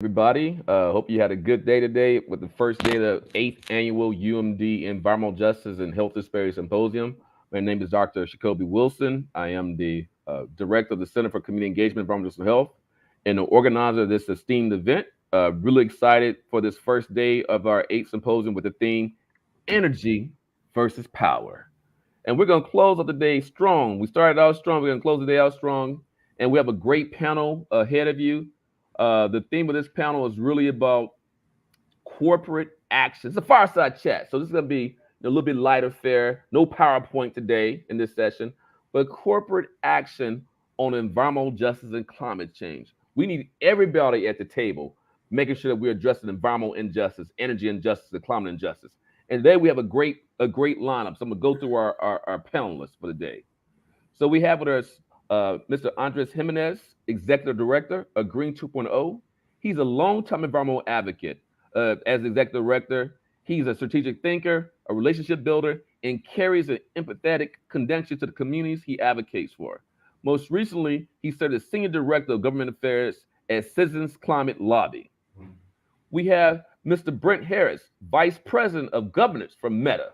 Everybody. Hope you had a good day today with the first day of the 8th annual UMD Environmental Justice and Health Disparity Symposium. My name is Dr. Sacoby Wilson. I am the director of the Center for Community Engagement, Environmental Health, and the organizer of this esteemed event. Really excited for this first day of our 8th symposium with the theme Energy versus Power. And we're going to close out the day strong. We started out strong. We're going to close the day out strong. And we have a great panel ahead of you. The theme of this panel is really about corporate action. It's a fireside chat. So this is going to be a little bit lighter fare. No PowerPoint today in this session, but corporate action on environmental justice and climate change. We need everybody at the table making sure that we're addressing environmental injustice, energy injustice, and climate injustice. And today we have a great lineup. So I'm gonna go through our panelists for the day. So we have with us Mr. Andres Jimenez, Executive Director of Green 2.0. He's a longtime environmental advocate. As Executive Director, he's a strategic thinker, a relationship builder, and carries an empathetic connection to the communities he advocates for. Most recently, he served as Senior Director of Government Affairs at Citizens Climate Lobby. We have Mr. Brent Harris, Vice President of Governance for Meta.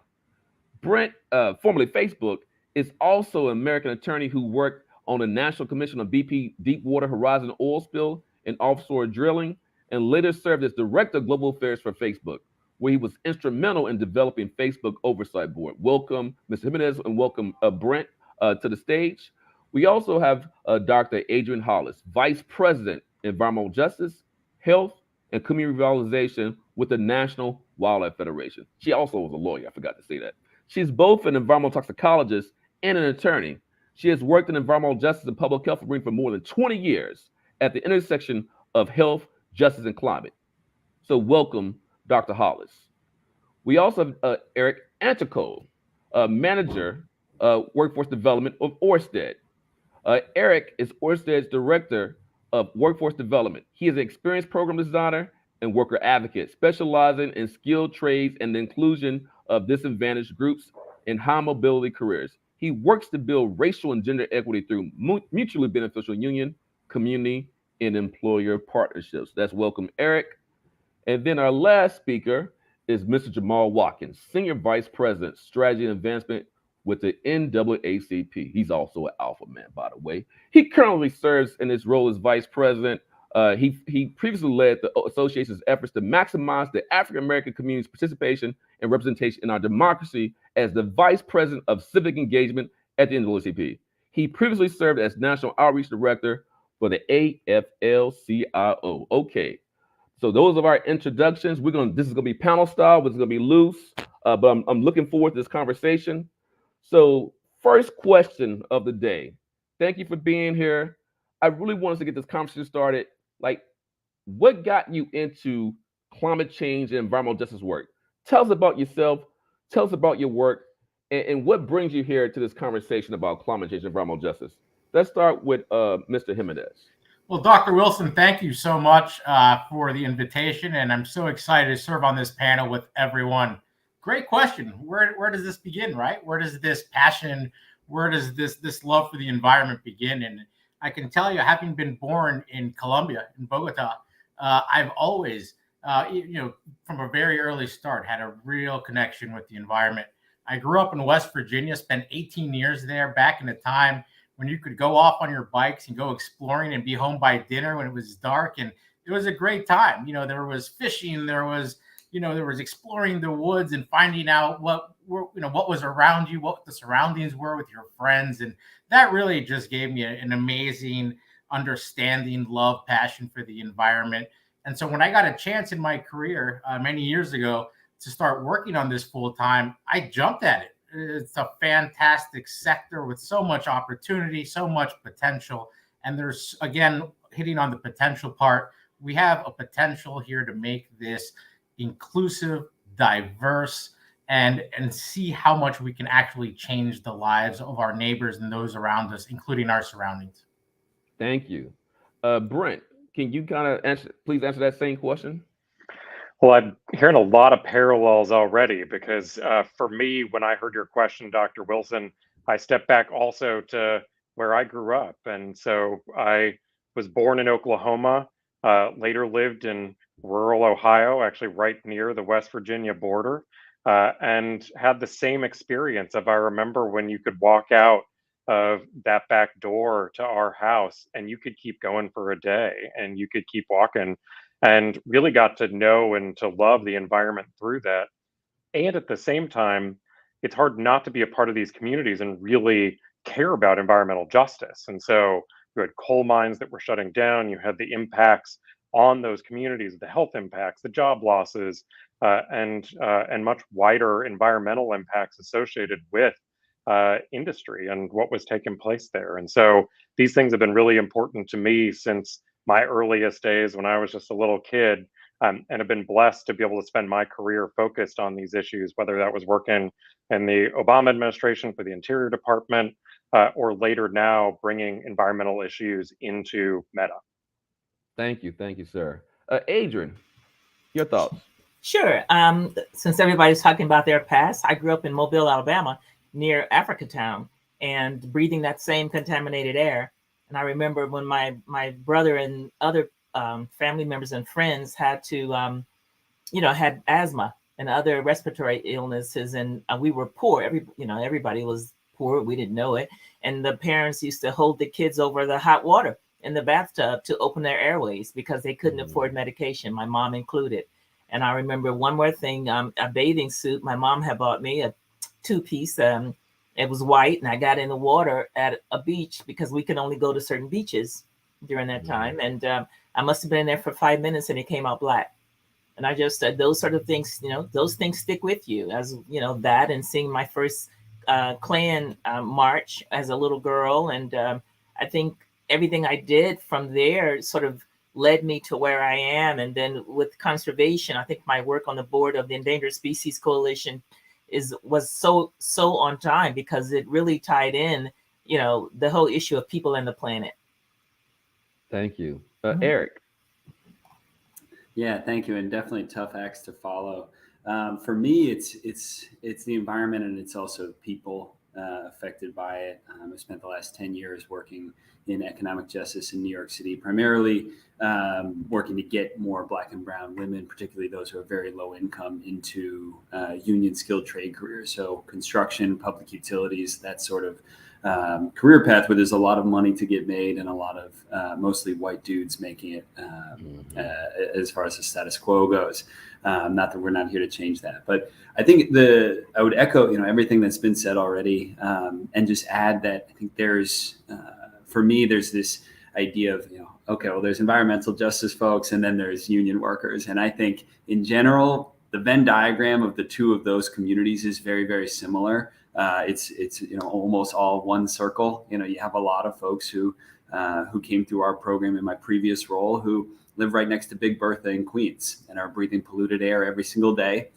Brent, formerly Facebook, is also an American attorney who worked on the National Commission on BP Deepwater Horizon oil spill and offshore drilling, and later served as Director of Global Affairs for Facebook, where he was instrumental in developing Facebook Oversight Board. Welcome, Mr. Jimenez, and welcome, Brent, to the stage. We also have Dr. Adrienne Hollis, Vice President, Environmental Justice, Health, and Community Revitalization with the National Wildlife Federation. She also was a lawyer, I forgot to say that. She's both an environmental toxicologist and an attorney. She has worked in environmental justice and public health arena for more than 20 years at the intersection of health, justice, and climate. So welcome, Dr. Hollis. We also have Eric Antico, Manager Workforce Development of Orsted. Eric is Orsted's Director of Workforce Development. He is an experienced program designer and worker advocate, specializing in skilled trades and the inclusion of disadvantaged groups in high mobility careers. He works to build racial and gender equity through mutually beneficial union, community, and employer partnerships. That's welcome, Eric. And then our last speaker is Mr. Jamal Watkins, Senior Vice President, Strategy and Advancement with the NAACP. He's also an alpha man, by the way. He currently serves in his role as Vice President. He previously led the association's efforts to maximize the African American community's participation and representation in our democracy as the Vice President of Civic Engagement at the NAACP. He previously served as National Outreach Director for the AFL-CIO. Okay, so those are our introductions. This is gonna be panel style. This is gonna be loose, but I'm looking forward to this conversation. So, first question of the day. Thank you for being here. I really wanted to get this conversation started. Like, what got you into climate change and environmental justice work? Tell us about yourself. Tell us about your work, and what brings you here to this conversation about climate change and environmental justice. Let's start with Mr. Jimenez. Well, Dr. Wilson, thank you so much for the invitation, and I'm so excited to serve on this panel with everyone. Great question. Where does this begin, right? Where does this passion, where does this love for the environment begin? And I can tell you, having been born in Colombia, in Bogota, I've always, from a very early start, had a real connection with the environment. I grew up in West Virginia, spent 18 years there back in a time when you could go off on your bikes and go exploring and be home by dinner when it was dark. And it was a great time. There was fishing, there was exploring the woods and finding out what was around you, what the surroundings were with your friends. And that really just gave me an amazing understanding, love, passion for the environment. And so when I got a chance in my career many years ago to start working on this full time, I jumped at it. It's a fantastic sector with so much opportunity, so much potential. And there's, again, hitting on the potential part, we have a potential here to make this inclusive, diverse, and see how much we can actually change the lives of our neighbors and those around us, including our surroundings. Thank you. Brent, can you kind of please answer that same question? Well, I'm hearing a lot of parallels already because for me, when I heard your question, Dr. Wilson, I stepped back also to where I grew up. And so I was born in Oklahoma. later lived in rural Ohio, actually right near the West Virginia border, and had the same experience of, I remember when you could walk out of that back door to our house and you could keep going for a day and you could keep walking, and really got to know and to love the environment through that. And at the same time, it's hard not to be a part of these communities and really care about environmental justice. And so you had coal mines that were shutting down, you had the impacts on those communities, the health impacts, the job losses, and much wider environmental impacts associated with industry and what was taking place there. And so these things have been really important to me since my earliest days when I was just a little kid, and have been blessed to be able to spend my career focused on these issues, whether that was working in the Obama administration for the Interior Department, or later now bringing environmental issues into Meta. Thank you, sir. Adrienne, your thoughts? Sure. Since everybody's talking about their past, I grew up in Mobile, Alabama, near Africatown, and breathing that same contaminated air. And I remember when my brother and other family members and friends had to, had asthma and other respiratory illnesses, and we were poor. Everybody was poor. We didn't know it. And the parents used to hold the kids over the hot water in the bathtub to open their airways because they couldn't afford medication, my mom included. And I remember one more thing, a bathing suit. My mom had bought me a 2-piece. It was white, and I got in the water at a beach because we could only go to certain beaches during that time. And I must have been there for 5 minutes, and it came out black. And I just said those sort of things, those things stick with you, as that, and seeing my first Klan march as a little girl. And I think everything I did from there sort of led me to where I am. And then with conservation, I think my work on the board of the Endangered Species Coalition was so on time, because it really tied in, the whole issue of people and the planet. Thank you. Eric. Yeah, thank you. And definitely tough acts to follow. For me, it's the environment, and it's also people affected by it. I spent the last 10 years working in economic justice in New York City, primarily working to get more Black and brown women, particularly those who are very low income, into union skilled trade careers. So construction, public utilities, that sort of career path where there's a lot of money to get made and a lot of mostly white dudes making it as far as the status quo goes. Not that we're not here to change that, but I think I would echo, everything that's been said already, and just add that I think there's, for me, there's this idea of, okay, well, there's environmental justice folks, and then there's union workers. And I think in general, the Venn diagram of the two of those communities is very, very similar. It's almost all one circle. You have a lot of folks who came through our program in my previous role who live right next to Big Bertha in Queens and are breathing polluted air every single day,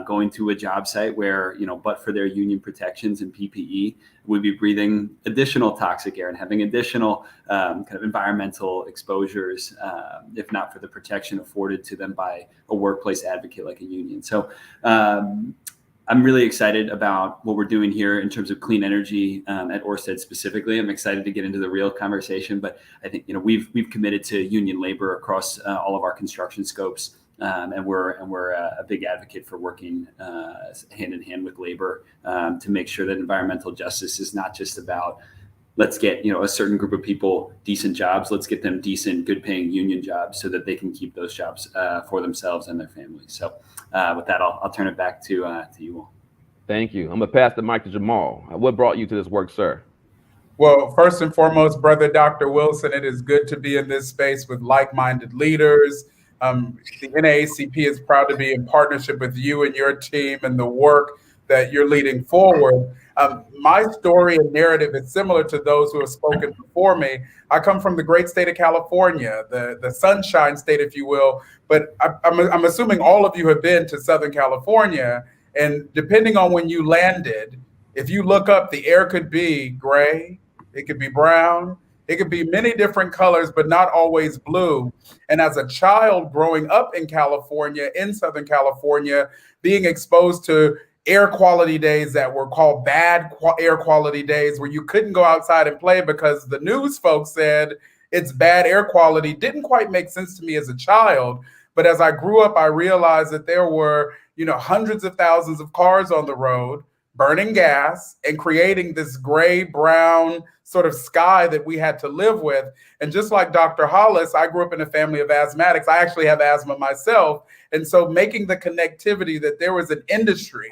going to a job site where, but for their union protections and PPE, would be breathing additional toxic air and having additional kind of environmental exposures, if not for the protection afforded to them by a workplace advocate like a union. So I'm really excited about what we're doing here in terms of clean energy at Orsted specifically. I'm excited to get into the real conversation, but I think we've committed to union labor across all of our construction scopes, and we're a big advocate for working hand in hand with labor to make sure that environmental justice is not just about let's get a certain group of people decent jobs. Let's get them decent, good-paying union jobs so that they can keep those jobs for themselves and their families. So with that, I'll turn it back to you all. Thank you. I'm gonna pass the mic to Jamal. What brought you to this work, sir? Well, first and foremost, brother Dr. Wilson, it is good to be in this space with like-minded leaders. The NAACP is proud to be in partnership with you and your team and the work that you're leading forward. My story and narrative is similar to those who have spoken before me. I come from the great state of California, the sunshine state, if you will, but I'm assuming all of you have been to Southern California, and depending on when you landed, if you look up, the air could be gray, it could be brown, it could be many different colors, but not always blue. And as a child growing up in California, in Southern California, being exposed to air quality days that were called bad air quality days, where you couldn't go outside and play because the news folks said its bad air quality didn't quite make sense to me as a child. But as I grew up, I realized that there were, hundreds of thousands of cars on the road burning gas and creating this gray brown sort of sky that we had to live with. And just like Dr. Hollis, I grew up in a family of asthmatics. I actually have asthma myself. And so making the connectivity that there was an industry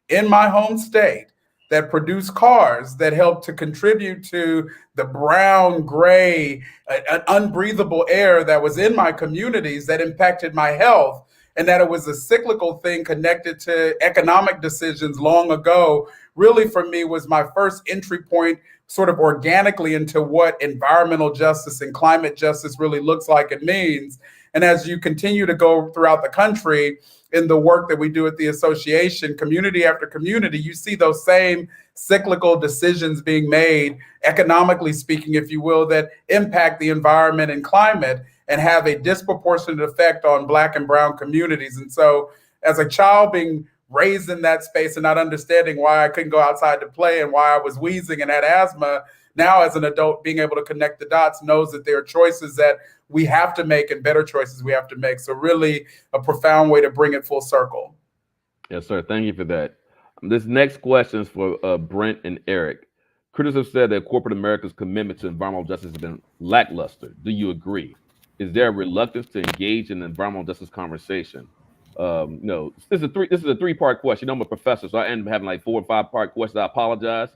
in my home state that produced cars that helped to contribute to the brown, gray, unbreathable air that was in my communities that impacted my health, and that it was a cyclical thing connected to economic decisions long ago, really for me was my first entry point sort of organically into what environmental justice and climate justice really looks like and means. And as you continue to go throughout the country in the work that we do at the association, community after community, you see those same cyclical decisions being made, economically speaking, if you will, that impact the environment and climate and have a disproportionate effect on Black and brown communities. And so as a child being raised in that space and not understanding why I couldn't go outside to play and why I was wheezing and had asthma, now as an adult being able to connect the dots knows that there are choices that we have to make and better choices we have to make. So really a profound way to bring it full circle. Yes, sir. Thank you for that. This next question is for Brent and Eric. Critics have said that corporate America's commitment to environmental justice has been lackluster. Do you agree? Is there a reluctance to engage in the environmental justice conversation? No, this is a three-part question. I'm a professor, so I end up having like 4 or 5-part questions. I apologize.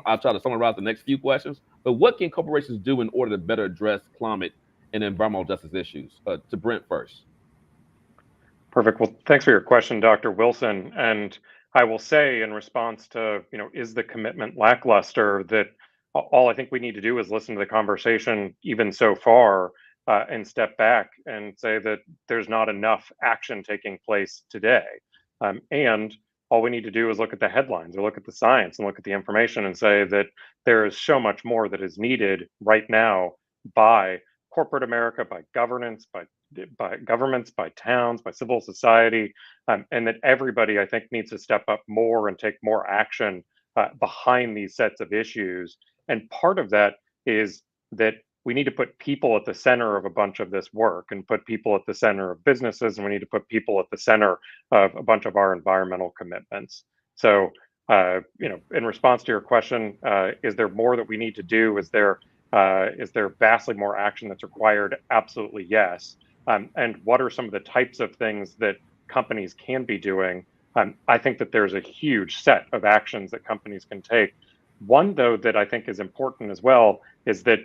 I'll try to summarize the next few questions. But what can corporations do in order to better address climate and environmental justice issues? To Brent first. Perfect. Well, thanks for your question, Dr. Wilson. And I will say in response to, is the commitment lackluster, that all I think we need to do is listen to the conversation even so far and step back and say that there's not enough action taking place today. And all we need to do is look at the headlines or look at the science and look at the information and say that there is so much more that is needed right now by corporate America, by governance, by governments, by towns, by civil society, and that everybody, I think, needs to step up more and take more action behind these sets of issues. And part of that is that we need to put people at the center of a bunch of this work and put people at the center of businesses, and we need to put people at the center of a bunch of our environmental commitments. So, in response to your question, is there more that we need to do? Is there vastly more action that's required? Absolutely, yes. And what are some of the types of things that companies can be doing? I think that there's a huge set of actions that companies can take. One, though, that I think is important as well is that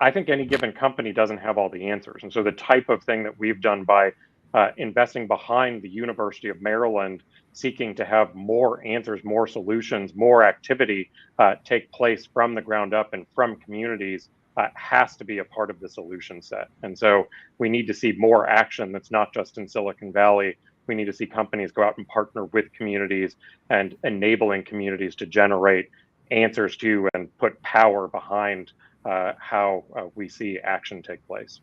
I think any given company doesn't have all the answers. And so the type of thing that we've done by investing behind the University of Maryland, seeking to have more answers, more solutions, more activity take place from the ground up and from communities has to be a part of the solution set. And so we need to see more action that's not just in Silicon Valley. We need to see companies go out and partner with communities and enabling communities to generate answers to and put power behind how we see action take place.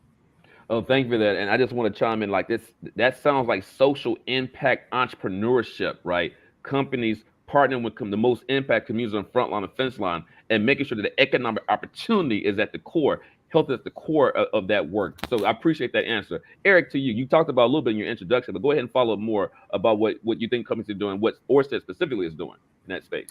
Oh, thank you for that. And I just want to chime in like this. That sounds like social impact entrepreneurship, right? Companies partnering with the most impact communities on the front line and fence line and making sure that the economic opportunity is at the core, health is at the core of that work. So I appreciate that answer. Eric, to you, you talked about a little bit in your introduction, but go ahead and follow up more about what you think companies are doing, what Orsted specifically is doing in that space.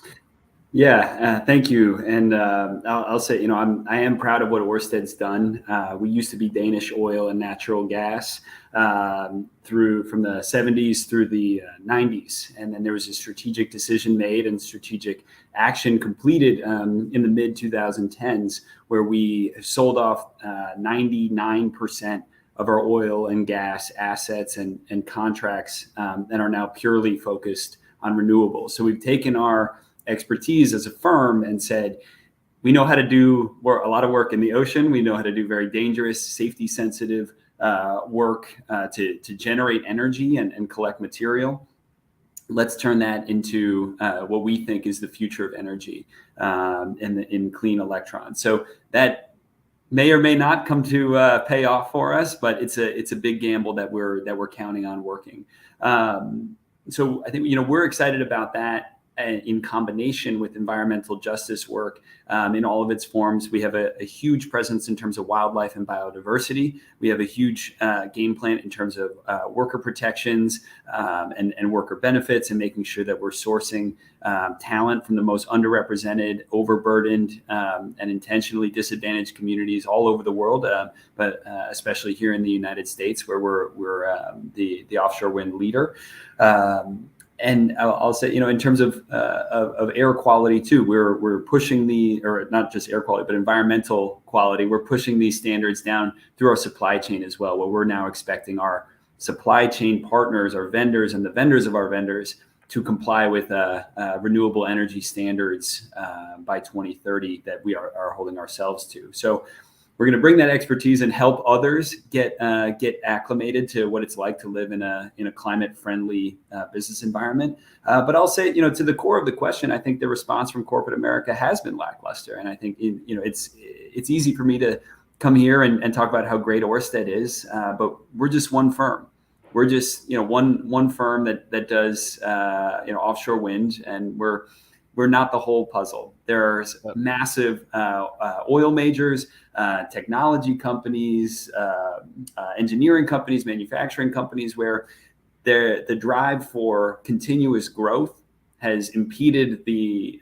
Yeah, thank you. And I'll say, I am proud of what Orsted's done. We used to be Danish oil and natural gas from the 70s through the 90s. And then there was a strategic decision made and strategic action completed in the mid 2010s, where we sold off 99% of our oil and gas assets and contracts that are now purely focused on renewables. So we've taken our expertise as a firm and said, we know how to do a lot of work in the ocean. We know how to do very dangerous, safety sensitive work to generate energy and collect material. Let's turn that into what we think is the future of energy in clean electrons. So that may or may not come to pay off for us, but it's a big gamble that we're counting on working. So I think we're excited about that. in combination with environmental justice work in all of its forms. We have a huge presence in terms of wildlife and biodiversity. We have a huge game plan in terms of worker protections and worker benefits, and making sure that we're sourcing talent from the most underrepresented, overburdened, and intentionally disadvantaged communities all over the world, but especially here in the United States, where we're the offshore wind leader. And I'll say, in terms of air quality too, we're pushing or not just air quality, but environmental quality. We're pushing these standards down through our supply chain as well, where we're now expecting our supply chain partners, our vendors, and the vendors of our vendors to comply with renewable energy standards by 2030 that we are holding ourselves to. So we're going to bring that expertise and help others get acclimated to what it's like to live in a climate-friendly business environment. But I'll say, to the core of the question, I think the response from corporate America has been lackluster, and I think it's easy for me to come here and talk about how great Ørsted is, but we're just one firm. We're just one firm that does offshore wind, and we're not the whole puzzle. There's massive oil majors, technology companies, engineering companies, manufacturing companies, where the drive for continuous growth has impeded the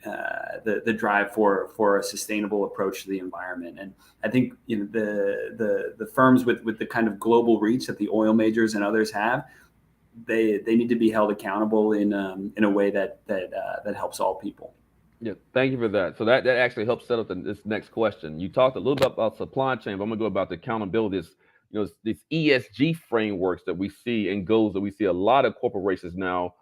drive for a sustainable approach to the environment. And I think the firms with the kind of global reach that the oil majors and others have, they need to be held accountable in a way that helps all people. Yeah, thank you for that. So that actually helps set up this next question. You talked a little bit about supply chain, but I'm gonna go about the accountability. These ESG frameworks that we see and goals that we see a lot of corporations now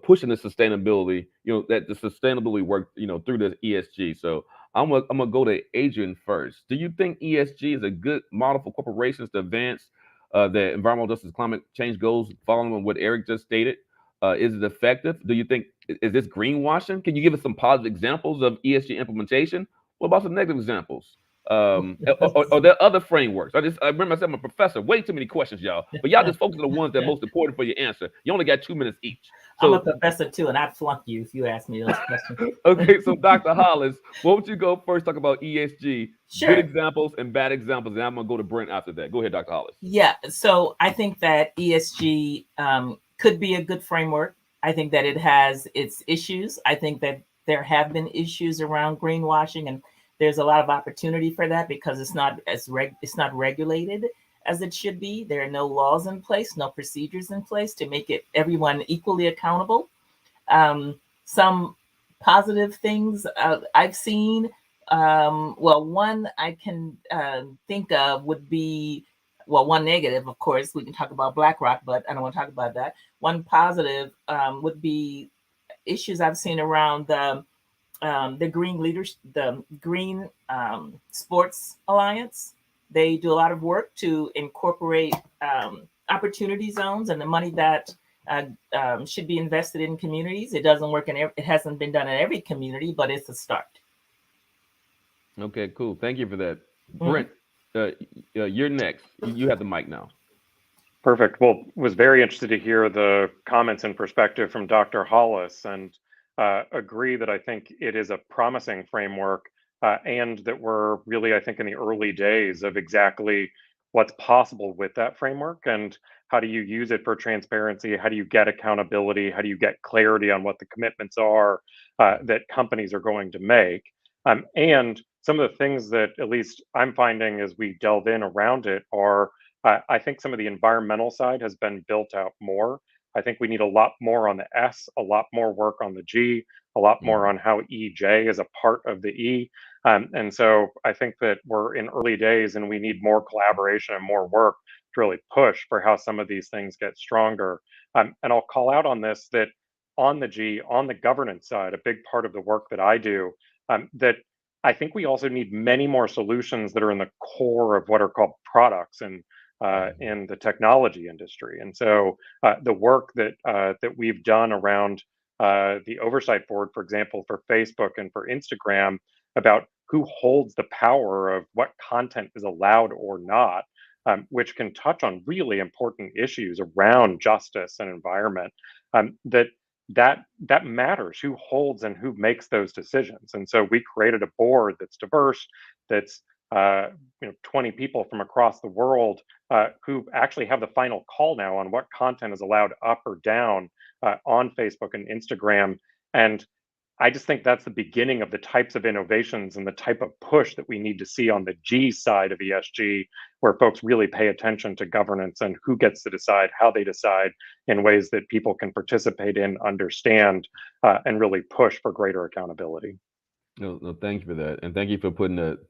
pushing the sustainability. That the sustainability work through the ESG. So I'm gonna go to Adrienne first. Do you think ESG is a good model for corporations to advance the environmental justice, climate change goals, following on what Eric just stated? Is it effective? Do you think, is this greenwashing? Can you give us some positive examples of ESG implementation? What about some negative examples? Are there other frameworks? I remember myself, I'm a professor. Way too many questions, y'all. But y'all just focus on the ones that are most important for your answer. You only got 2 minutes each. So, I'm a professor too, and I'd flunk you if you asked me those questions. Okay, so Dr. Hollis, what would you go first? Talk about ESG, Sure. Good examples and bad examples, and I'm gonna go to Brent after that. Go ahead, Dr. Hollis. Yeah, so I think that ESG could be a good framework. I think that it has its issues. I think that there have been issues around greenwashing, and there's a lot of opportunity for that because it's not regulated as it should be. There are no laws in place, no procedures in place to make everyone equally accountable. Some positive things I've seen. One I can think of would be, one negative, of course, we can talk about BlackRock, but I don't want to talk about that. One positive would be issues I've seen around the Green Leaders, the Green Sports Alliance. They do a lot of work to incorporate opportunity zones and the money that should be invested in communities. It doesn't work it hasn't been done in every community, but it's a start. Okay, cool. Thank you for that. Brent, you're next. You have the mic now. Perfect. Well, was very interested to hear the comments and perspective from Dr. Hollis, and agree that I think it is a promising framework, and that we're really, I think, in the early days of exactly what's possible with that framework, and how do you use it for transparency? How do you get accountability? How do you get clarity on what the commitments are that companies are going to make? And some of the things that at least I'm finding as we delve in around it are, I think some of the environmental side has been built out more. I think we need a lot more on the S, a lot more work on the G, a lot more on how EJ is a part of the E. And so I think that we're in early days and we need more collaboration and more work to really push for how some of these things get stronger. And I'll call out on this that on the G, on the governance side, a big part of the work that I do, that I think we also need many more solutions that are in the core of what are called products and in the technology industry. And so the work that we've done around the oversight board, for example, for Facebook and for Instagram, about who holds the power of what content is allowed or not, which can touch on really important issues around justice and environment, that that matters, who holds and who makes those decisions. And so we created a board that's diverse, that's 20 people from across the world who actually have the final call now on what content is allowed up or down on Facebook and Instagram. And I just think that's the beginning of the types of innovations and the type of push that we need to see on the G side of ESG, where folks really pay attention to governance and who gets to decide, how they decide, in ways that people can participate in, understand, and really push for greater accountability. No, thank you for that, and thank you for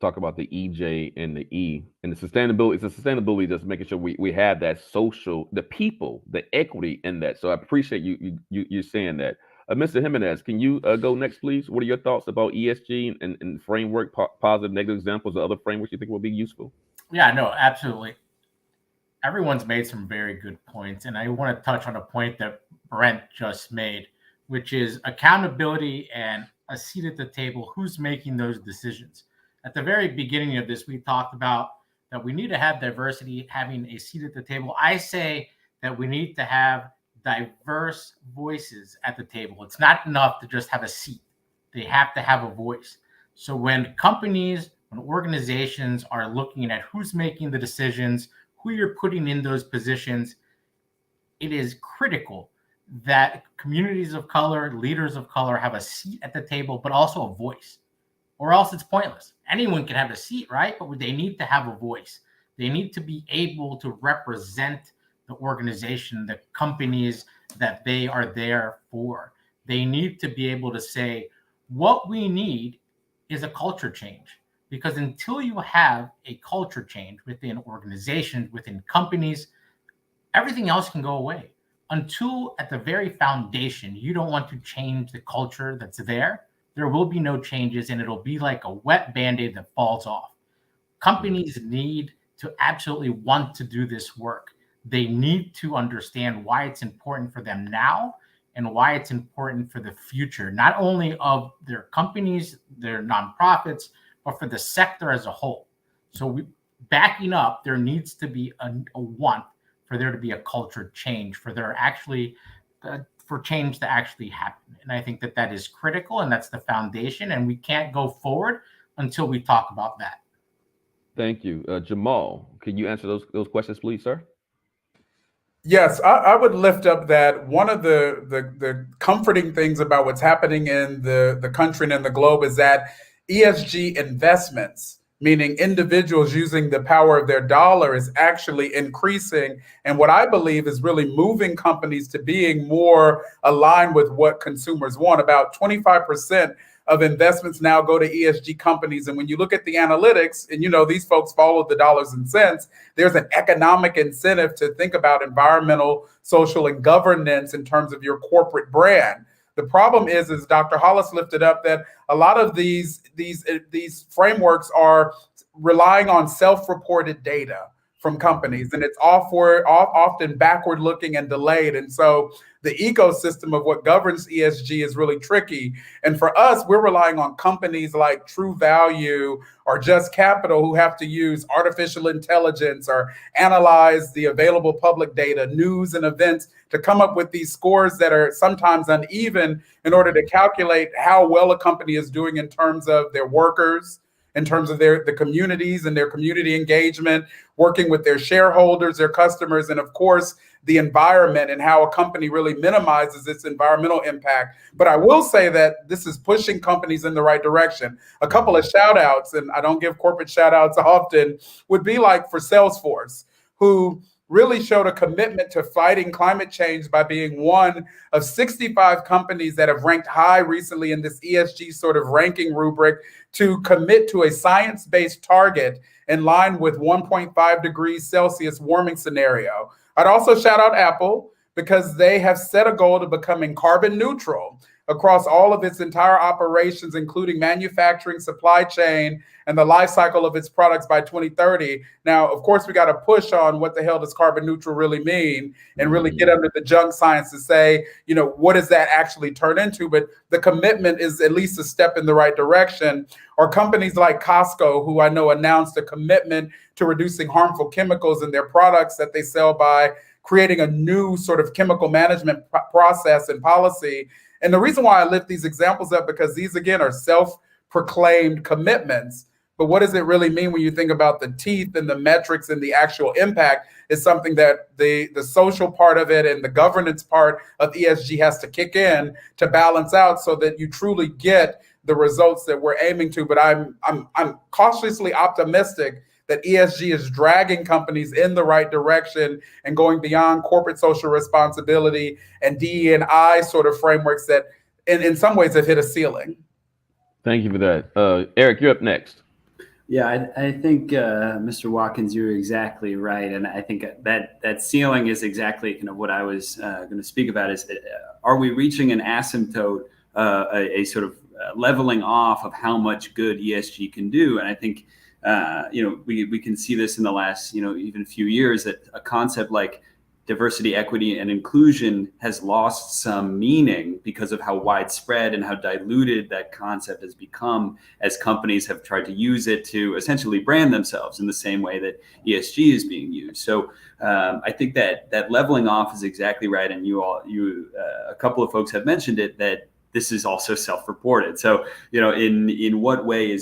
talk about the EJ and the E and the sustainability. It's the sustainability, just making sure we have that social, the people, the equity in that. So I appreciate you saying that. Mr. Jimenez, can you go next, please? What are your thoughts about ESG and framework, positive, negative examples, or other frameworks you think will be useful? Yeah, no, absolutely. Everyone's made some very good points, and I want to touch on a point that Brent just made, which is accountability and a seat at the table. Who's making those decisions? At the very beginning of this, we talked about that we need to have diversity, having a seat at the table. I say that we need to have diverse voices at the table. It's not enough to just have a seat. They have to have a voice. So when companies, when organizations are looking at who's making the decisions, who you're putting in those positions, it is critical that communities of color, leaders of color have a seat at the table, but also a voice, or else it's pointless. Anyone can have a seat, right? But they need to have a voice. They need to be able to represent the organization, the companies that they are there for. They need to be able to say, what we need is a culture change. Because until you have a culture change within organizations, within companies, everything else can go away. Until at the very foundation, you don't want to change the culture that's there, there will be no changes, and it'll be like a wet Band-Aid that falls off. Companies need to absolutely want to do this work. They need to understand why it's important for them now and why it's important for the future, not only of their companies, their nonprofits, but for the sector as a whole. So backing up, there needs to be a want for there to be a culture change, for there actually for change to actually happen. And I think that that is critical, and that's the foundation, and we can't go forward until we talk about that. Thank you. Jamal, can you answer those questions, please, sir? Yes, I would lift up that one of the comforting things about what's happening in the country and in the globe is that ESG investments, meaning individuals using the power of their dollar, is actually increasing. And what I believe is really moving companies to being more aligned with what consumers want. About 25% of investments now go to ESG companies. And when you look at the analytics, and these folks follow the dollars and cents, there's an economic incentive to think about environmental, social, and governance in terms of your corporate brand. The problem is Dr. Hollis lifted up, that a lot of these frameworks are relying on self-reported data from companies, and it's often backward-looking and delayed. And so the ecosystem of what governs ESG is really tricky. And for us, we're relying on companies like True Value or Just Capital, who have to use artificial intelligence or analyze the available public data, news and events, to come up with these scores that are sometimes uneven in order to calculate how well a company is doing in terms of their workers, in terms of the communities and their community engagement, working with their shareholders, their customers, and of course, the environment, and how a company really minimizes its environmental impact. But I will say that this is pushing companies in the right direction. A couple of shout outs, and I don't give corporate shout outs often, would be like for Salesforce, who really showed a commitment to fighting climate change by being one of 65 companies that have ranked high recently in this ESG sort of ranking rubric to commit to a science-based target in line with 1.5 degrees Celsius warming scenario. I'd also shout out Apple, because they have set a goal to becoming carbon neutral across all of its entire operations, including manufacturing, supply chain, and the life cycle of its products by 2030. Now, of course, we got to push on what the hell does carbon neutral really mean, and really get under the junk science to say, what does that actually turn into? But the commitment is at least a step in the right direction. Or companies like Costco, who I know announced a commitment to reducing harmful chemicals in their products that they sell by creating a new sort of chemical management process and policy. And the reason why I lift these examples up, because these, again, are self-proclaimed commitments. But what does it really mean when you think about the teeth and the metrics and the actual impact is something that the social part of it and the governance part of ESG has to kick in to balance out so that you truly get the results that we're aiming to. But I'm cautiously optimistic that ESG is dragging companies in the right direction and going beyond corporate social responsibility and DE&I sort of frameworks that in some ways have hit a ceiling. Thank you for that. Eric, you're up next. Yeah, I think Mr. Watkins, you're exactly right, and I think that ceiling is exactly kind of what I was going to speak about. Is are we reaching an asymptote, a sort of leveling off of how much good ESG can do? And I think we can see this in the last even few years, that a concept like diversity, equity, and inclusion has lost some meaning because of how widespread and how diluted that concept has become as companies have tried to use it to essentially brand themselves in the same way that ESG is being used. So I think that leveling off is exactly right. And a couple of folks have mentioned it, that this is also self-reported. So, in what way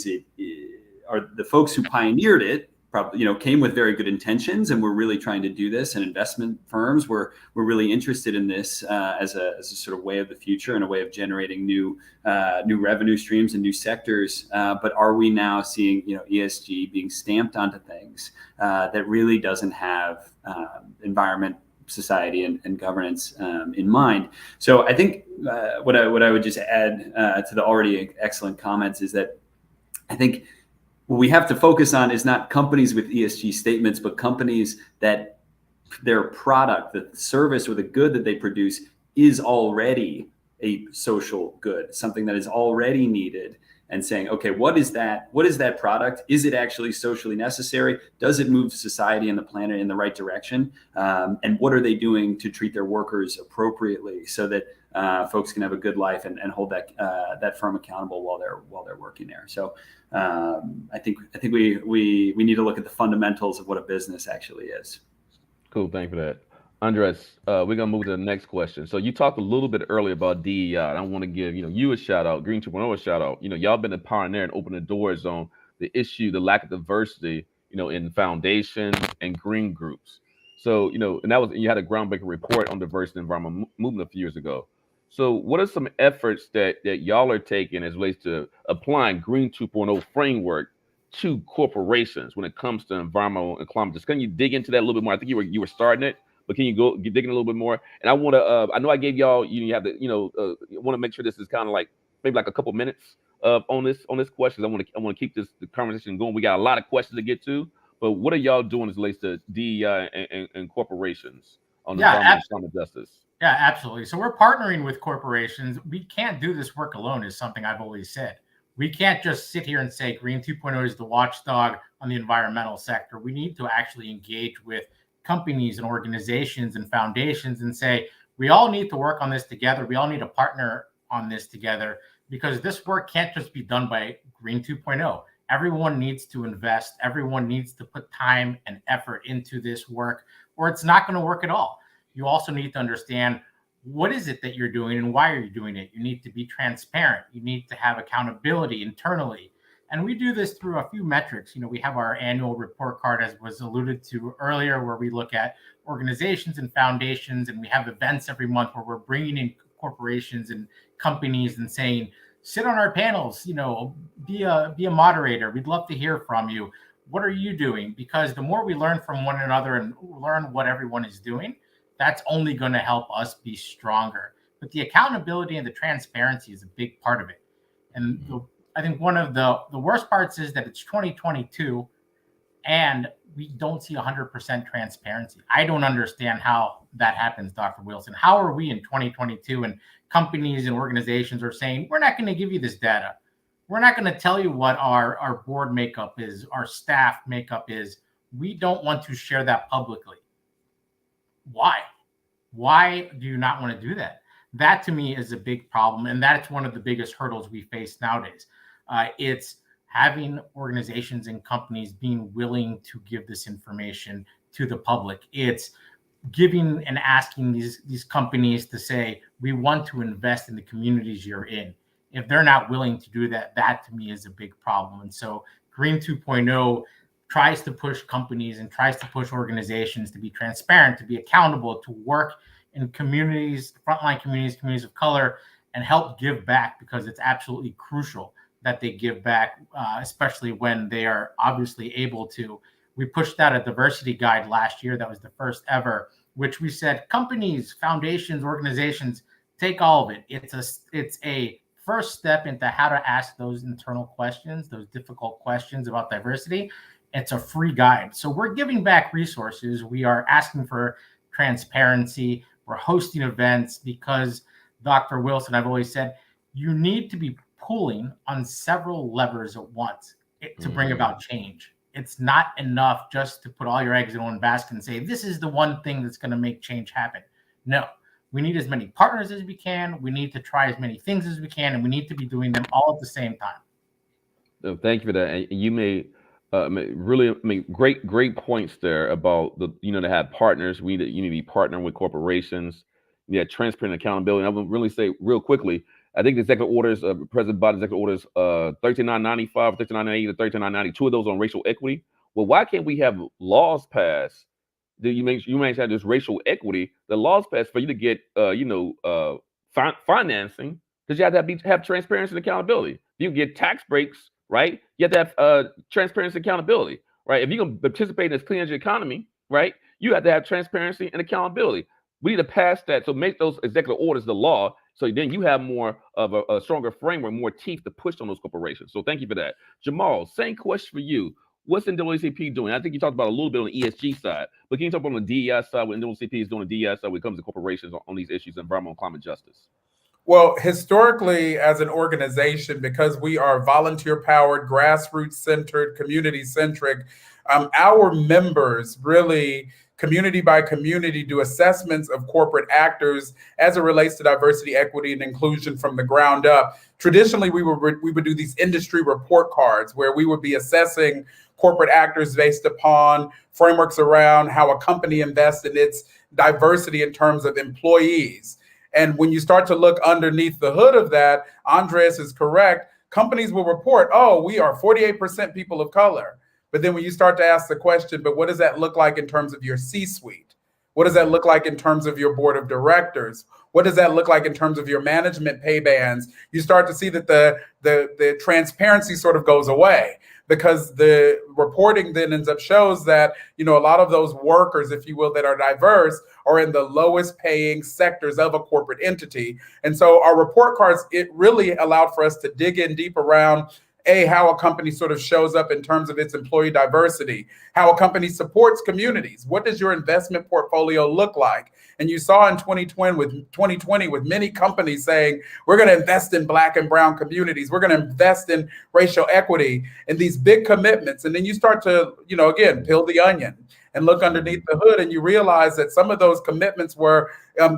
are the folks who pioneered it probably, came with very good intentions and we're really trying to do this, and investment firms were really interested in this as a sort of way of the future and a way of generating new revenue streams and new sectors. But are we now seeing, ESG being stamped onto things that really doesn't have environment, society, and governance in mind? So I think what I would just add to the already excellent comments is that I think what we have to focus on is not companies with ESG statements, but companies that their product, the service or the good that they produce is already a social good, something that is already needed, and saying, okay, what is that product? Is it actually socially necessary? Does it move society and the planet in the right direction? And what are they doing to treat their workers appropriately so that folks can have a good life and hold that firm accountable while they're working there? So I think we need to look at the fundamentals of what a business actually is. Cool, thank you for that. Andres, we're gonna move to the next question. So you talked a little bit earlier about DEI, and I want to give you a shout out, Green 2.0 a shout out. Y'all been a pioneer and opening the doors on the issue, the lack of diversity, in foundations and green groups. So and you had a groundbreaking report on diversity and environmental movement a few years ago. So what are some efforts that y'all are taking as relates to applying Green 2.0 framework to corporations when it comes to environmental and climate? Just can you dig into that a little bit more? I think you were starting it, but can you go dig in a little bit more? And I want to, I know I gave y'all, you have to, want to make sure this is kind of like maybe like a couple minutes on this question. I want to keep the conversation going. We got a lot of questions to get to, but what are y'all doing as relates to DEI and corporations on the climate justice? Yeah, absolutely. So we're partnering with corporations. We can't do this work alone, is something I've always said. We can't just sit here and say Green 2.0 is the watchdog on the environmental sector. We need to actually engage with companies and organizations and foundations and say, we all need to work on this together. We all need to partner on this together, because this work can't just be done by Green 2.0. Everyone needs to invest. Everyone needs to put time and effort into this work, or it's not going to work at all. You also need to understand, what is it that you're doing and why are you doing it? You need to be transparent. You need to have accountability internally. And we do this through a few metrics. We have our annual report card, as was alluded to earlier, where we look at organizations and foundations, and we have events every month where we're bringing in corporations and companies and saying, sit on our panels, be a moderator. We'd love to hear from you. What are you doing? Because the more we learn from one another and learn what everyone is doing, that's only going to help us be stronger. But the accountability and the transparency is a big part of it. And I think one of the worst parts is that it's 2022 and we don't see 100% transparency. I don't understand how that happens, Dr. Wilson. How are we in 2022 and companies and organizations are saying, we're not going to give you this data. We're not going to tell you what our board makeup is, our staff makeup is. We don't want to share that publicly. Why? Why do you not want to do that? That to me is a big problem. And that's one of the biggest hurdles we face nowadays. It's having organizations and companies being willing to give this information to the public. It's giving and asking these companies to say, we want to invest in the communities you're in. If they're not willing to do that, that to me is a big problem. And so Green 2.0 tries to push companies and tries to push organizations to be transparent, to be accountable, to work in communities, frontline communities of color, and help give back, because it's absolutely crucial that they give back, especially when they are obviously able to. We pushed out a diversity guide last year that was the first ever, which we said companies, foundations, organizations, take all of it. It's a first step into how to ask those internal questions, those difficult questions about diversity. It's a free guide. So we're giving back resources. We are asking for transparency. We're hosting events because, Dr. Wilson, I've always said, you need to be pulling on several levers at once to bring about change. It's not enough just to put all your eggs in one basket and say, this is the one thing that's going to make change happen. No, we need as many partners as we can. We need to try as many things as we can, and we need to be doing them all at the same time. So thank you for that. And you made great points there about to have partners. You need to be partnering with corporations. Yeah, transparent accountability. And I will really say real quickly, I think the executive orders, President Biden's executive orders, 13995, 13990, and 13990, two of those on racial equity. Well, why can't we have laws passed? You mentioned this racial equity. The laws passed for you to get, financing, because you have to have transparency and accountability. You get tax breaks, right? You have to have transparency and accountability, right? If you're going to participate in this clean energy economy, right, you have to have transparency and accountability. We need to pass that. So make those executive orders the law. So then you have more of a stronger framework, more teeth to push on those corporations. So thank you for that. Jamal, same question for you. What's the NAACP doing? I think you talked about a little bit on the ESG side, but can you talk about on the DEI side, what NAACP is doing on the DEI side when it comes to corporations on these issues, environmental and climate justice? Well, historically, as an organization, because we are volunteer-powered, grassroots-centered, community-centric, our members really, community by community, do assessments of corporate actors as it relates to diversity, equity, and inclusion from the ground up. Traditionally, we would do these industry report cards where we would be assessing corporate actors based upon frameworks around how a company invests in its diversity in terms of employees. And when you start to look underneath the hood of that, Andres is correct. Companies will report, oh, we are 48% people of color. But then when you start to ask the question, but what does that look like in terms of your C-suite? What does that look like in terms of your board of directors? What does that look like in terms of your management pay bands? You start to see that the transparency sort of goes away, because the reporting then ends up shows that, a lot of those workers, if you will, that are diverse are in the lowest paying sectors of a corporate entity. And so our report cards, it really allowed for us to dig in deep around how a company sort of shows up in terms of its employee diversity, how a company supports communities. What does your investment portfolio look like? And you saw in 2020 with many companies saying, we're going to invest in Black and brown communities. We're going to invest in racial equity and these big commitments. And then you start to, again, peel the onion and look underneath the hood, and you realize that some of those commitments were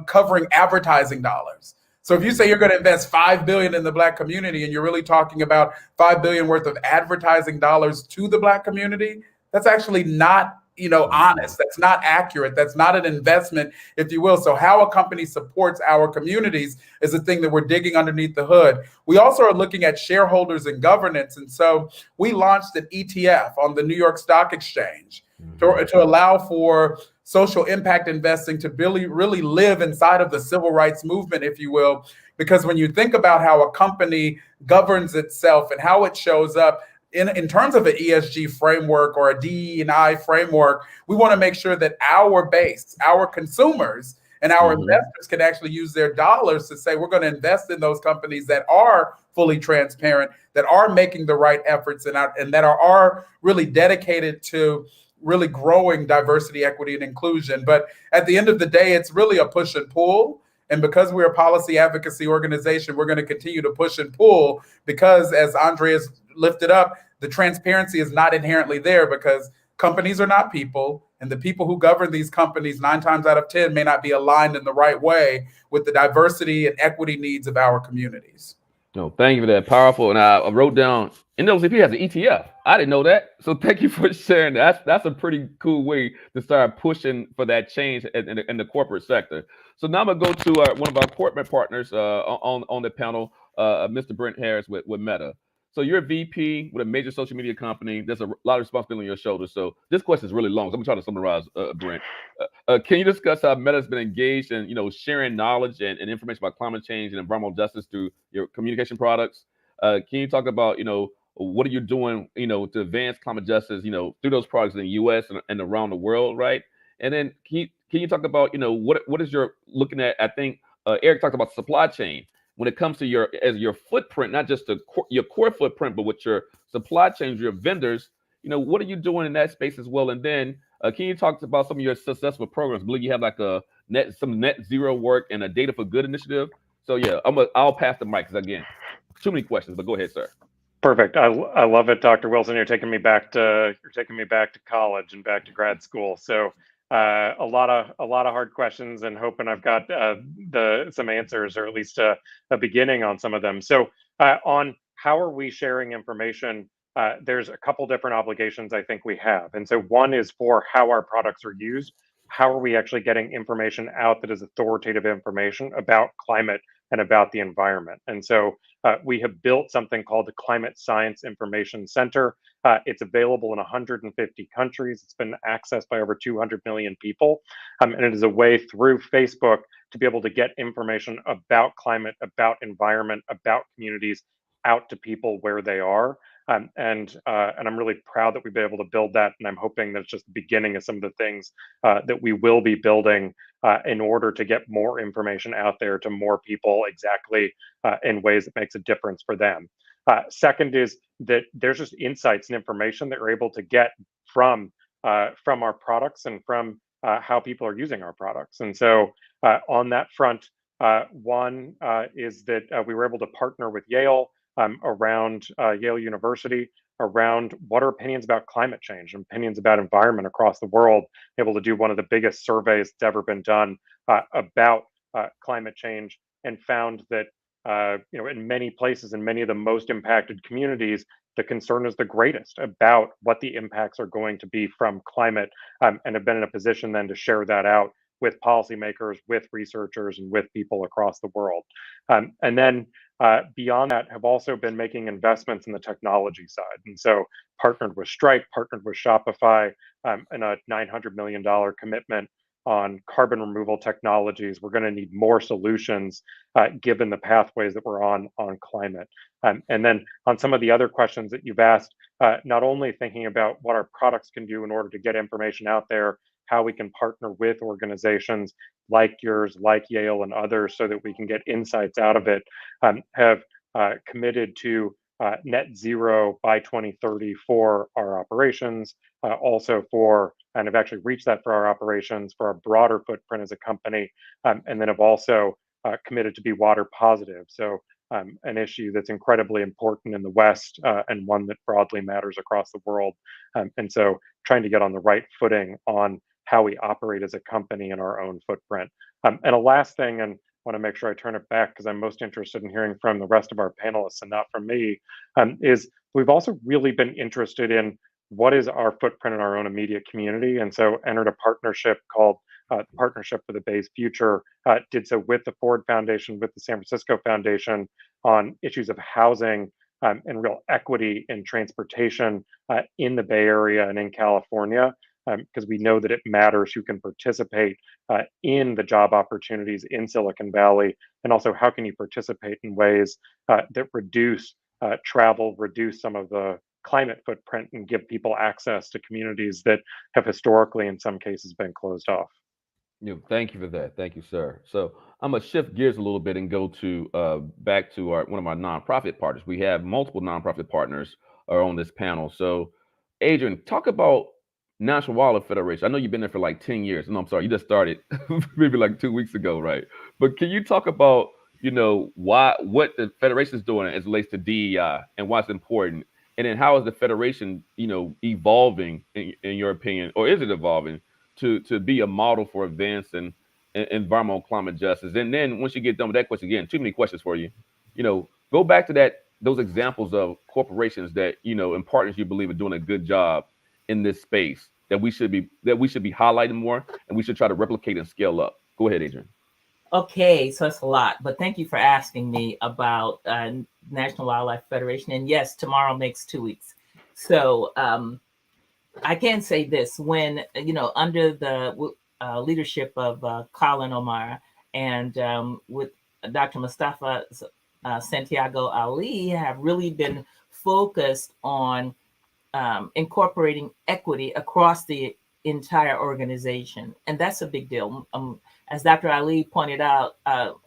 covering advertising dollars. So if you say you're going to invest $5 billion in the Black community, and you're really talking about $5 billion worth of advertising dollars to the Black community, that's actually not, honest. That's not accurate. That's not an investment, if you will. So how a company supports our communities is a thing that we're digging underneath the hood. We also are looking at shareholders and governance. And so we launched an ETF on the New York Stock Exchange to allow for social impact investing to really live inside of the civil rights movement, if you will. Because when you think about how a company governs itself and how it shows up in terms of an ESG framework or a DE&I framework, we want to make sure that our base, our consumers, and our investors can actually use their dollars to say, we're going to invest in those companies that are fully transparent, that are making the right efforts, and that are really dedicated to really growing diversity, equity, and inclusion. But at the end of the day, it's really a push and pull. And because we're a policy advocacy organization, we're going to continue to push and pull, because as Andreas lifted up, the transparency is not inherently there, because companies are not people, and the people who govern these companies 9 times out of 10 may not be aligned in the right way with the diversity and equity needs of our communities. No, thank you for that. Powerful. And I wrote down NAACP has an ETF. I didn't know that. So thank you for sharing that. That's a pretty cool way to start pushing for that change in the corporate sector. So now I'm gonna go to one of our corporate partners on the panel, Mr. Brent Harris with Meta. So you're a VP with a major social media company. There's a lot of responsibility on your shoulders. So this question is really long. So I'm gonna try to summarize, Brent. Can you discuss how Meta has been engaged in, sharing knowledge and information about climate change and environmental justice through your communication products? Can you talk about, what are you doing, to advance climate justice, through those products in the U.S. and around the world, right? And then can you talk about, what is your looking at? I think Eric talked about supply chain when it comes to your footprint, not just your core footprint, but with your supply chains, your vendors. What are you doing in that space as well? And then can you talk about some of your successful programs? I believe you have like some net zero work and a data for good initiative. So yeah, I'll pass the mic because again, too many questions, but go ahead, sir. Perfect. I love it, Dr. Wilson. You're taking me back to college and back to grad school. So a lot of hard questions, and hoping I've got some answers, or at least a beginning on some of them. So on how are we sharing information? There's a couple different obligations I think we have. And so one is for how our products are used. How are we actually getting information out that is authoritative information about climate and about the environment? And so we have built something called the Climate Science Information Center. It's available in 150 countries. It's been accessed by over 200 million people. And it is a way through Facebook to be able to get information about climate, about environment, about communities out to people where they are. And I'm really proud that we've been able to build that. And I'm hoping that it's just the beginning of some of the things that we will be building in order to get more information out there to more people, exactly in ways that makes a difference for them. Second is that there's just insights and information that we're able to get from our products and from how people are using our products. And so on that front, one is that we were able to partner with Yale around Yale University around what are opinions about climate change and opinions about environment across the world, able to do one of the biggest surveys that's ever been done about climate change, and found that in many places, in many of the most impacted communities, the concern is the greatest about what the impacts are going to be from climate, and have been in a position then to share that out with policymakers, with researchers, and with people across the world. And then beyond that, have also been making investments in the technology side. And so partnered with Stripe, partnered with Shopify, and a $900 million commitment on carbon removal technologies. We're going to need more solutions given the pathways that we're on climate. And then on some of the other questions that you've asked, not only thinking about what our products can do in order to get information out there, how we can partner with organizations like yours, like Yale and others, so that we can get insights out of it, have committed to net zero by 2030 for our operations, also for, and have actually reached that for our operations, for our broader footprint as a company, and then have also committed to be water positive. So an issue that's incredibly important in the West, and one that broadly matters across the world. And so trying to get on the right footing on how we operate as a company in our own footprint. And a last thing, and want to make sure I turn it back because I'm most interested in hearing from the rest of our panelists and not from me, is we've also really been interested in what is our footprint in our own immediate community. And so entered a partnership called Partnership for the Bay's Future, did so with the Ford Foundation, with the San Francisco Foundation, on issues of housing and real equity in transportation in the Bay Area and in California, because we know that it matters who can participate in the job opportunities in Silicon Valley, and also how can you participate in ways that reduce travel, reduce some of the climate footprint, and give people access to communities that have historically, in some cases, been closed off. Thank you for that. Thank you, sir. So I'm gonna shift gears a little bit and go to back to one of our nonprofit partners. We have multiple nonprofit partners are on this panel. So, Adrienne, talk about National Wildlife Federation. I know you've been there for like 10 years. No, I'm sorry, you just started maybe like 2 weeks ago, right? But can you talk about what the federation is doing as it relates to DEI and why it's important, and then how is the federation evolving in your opinion, or is it evolving to be a model for advancing environmental climate justice? And then once you get done with that question, again, too many questions for you. go back to those examples of corporations that, and partners you believe are doing a good job in this space that we should be highlighting more, and we should try to replicate and scale up. Go ahead, Adrienne. Okay, so that's a lot, but thank you for asking me about National Wildlife Federation. And yes, tomorrow makes 2 weeks. So I can say this: when under the leadership of Colin O'Mara and with Dr. Mustafa Santiago Ali, have really been focused on incorporating equity across the entire organization, and that's a big deal. As Dr. Ali pointed out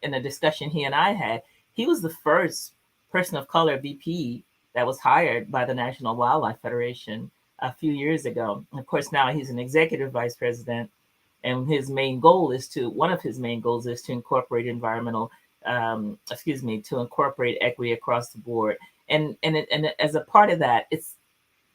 in a discussion he and I had, he was the first person of color VP that was hired by the National Wildlife Federation a few years ago. And of course, now he's an executive vice president, and one of his main goals is to incorporate to incorporate equity across the board. And as a part of that, it's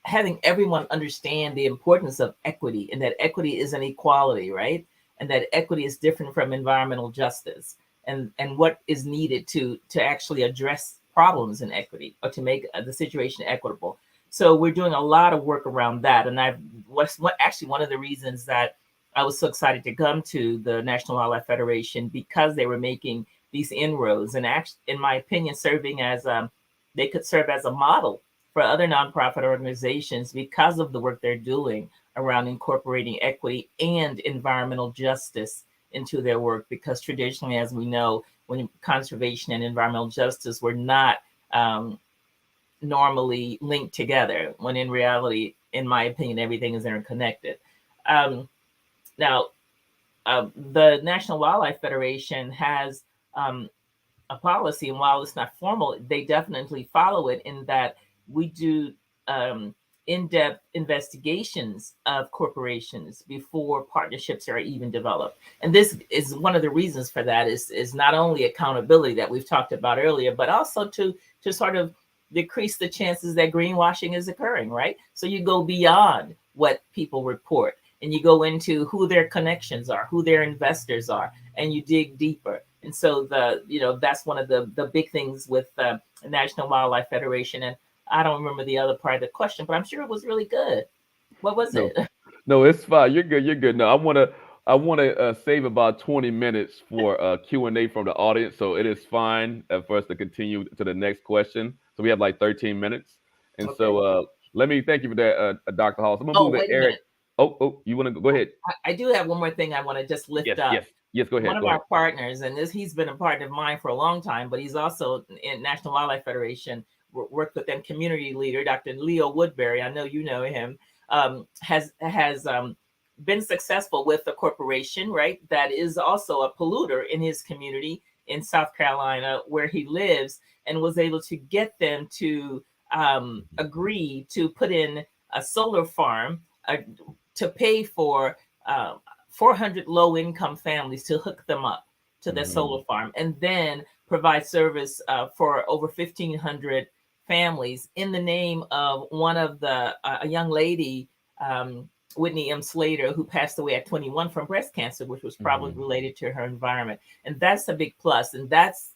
having everyone understand the importance of equity, and that equity is an equality, right? And that equity is different from environmental justice, and what is needed to actually address problems in equity or to make the situation equitable. So we're doing a lot of work around that. And actually one of the reasons that I was so excited to come to the National Wildlife Federation, because they were making these inroads and actually, in my opinion, they could serve as a model for other nonprofit organizations because of the work they're doing around incorporating equity and environmental justice into their work. Because traditionally, as we know, when conservation and environmental justice were not normally linked together, when in reality, in my opinion, everything is interconnected. Now, the National Wildlife Federation has a policy, and while it's not formal, they definitely follow it in that we do in-depth investigations of corporations before partnerships are even developed. And this is one of the reasons for that is not only accountability that we've talked about earlier, but also to sort of decrease the chances that greenwashing is occurring, right? So you go beyond what people report, and you go into who their connections are, who their investors are, and you dig deeper. And so that's one of the big things with the National Wildlife Federation. And I don't remember the other part of the question, but I'm sure it was really good. What was it? No, it's fine. You're good. No, I want to save about 20 minutes for Q&A from the audience. So it is fine for us to continue to the next question. So we have like 13 minutes. And okay. So let me thank you for that, Dr. Hollis. I'm going to move to Eric. Oh, you want to go ahead? I do have one more thing I want to just lift up. Yes, go ahead. One of our partners, and he's been a partner of mine for a long time, but he's also in National Wildlife Federation, worked with them, community leader, Dr. Leo Woodbury. I know you know him, has been successful with a corporation, right? That is also a polluter in his community in South Carolina where he lives, and was able to get them to agree to put in a solar farm to pay for 400 low-income families to hook them up to their solar farm, and then provide service for over 1,500 families in the name of one of a young lady, Whitney M. Slater, who passed away at 21 from breast cancer, which was probably related to her environment. And that's a big plus. And that's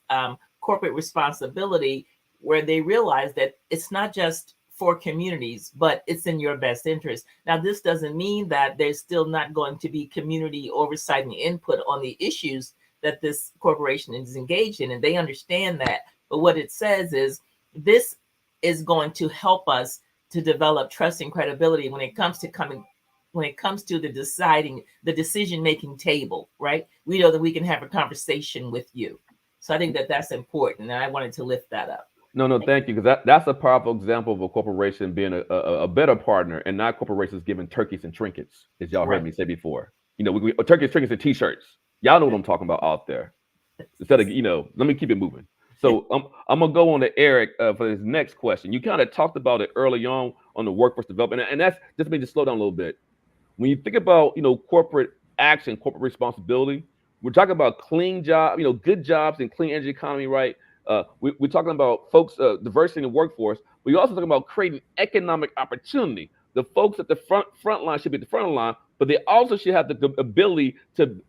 corporate responsibility, where they realize that it's not just for communities, but it's in your best interest. Now, this doesn't mean that there's still not going to be community oversight and input on the issues that this corporation is engaged in, and they understand that. But what it says is this is going to help us to develop trust and credibility when it comes to the decision-making table, right? We know that we can have a conversation with you. So I think that that's important, and I wanted to lift that up. No, thank you, because that's a powerful example of a corporation being a better partner, and not corporations giving turkeys and trinkets, as y'all heard me say before. We turkeys, trinkets, and T-shirts. Y'all know what I'm talking about out there. Instead of, let me keep it moving. So I'm gonna go on to Eric for this next question. You kind of talked about it early on the workforce development, and that's just me to slow down a little bit. When you think about corporate action, corporate responsibility, we're talking about clean jobs, good jobs and clean energy economy, right? We're talking about folks, diversity in the workforce. But you're also talking about creating economic opportunity. The folks at the front line should be at the front of the line, but they also should have the ability to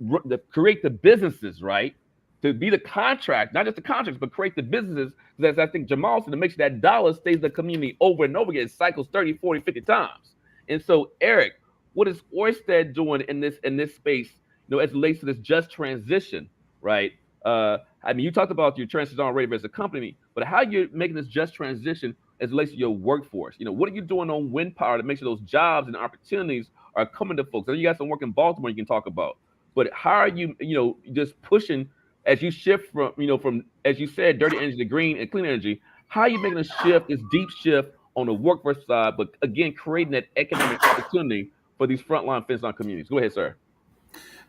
create the businesses, right, to be the contract, not just the contracts, but create the businesses. As I think Jamal said, to make sure that dollar stays in the community over and over again, it cycles 30, 40, 50 times. And so, Eric, what is Orsted doing in this space, as it relates to this just transition, right? I mean, you talked about your transition already as a company, but how you're making this just transition as it relates to your workforce. What are you doing on wind power to make sure those jobs and opportunities are coming to folks? I know you got some work in Baltimore you can talk about, but how are you, just pushing as you shift from, as you said, dirty energy to green and clean energy? How are you making a shift, this deep shift on the workforce side, but again, creating that economic opportunity for these frontline fence-line communities? Go ahead, sir.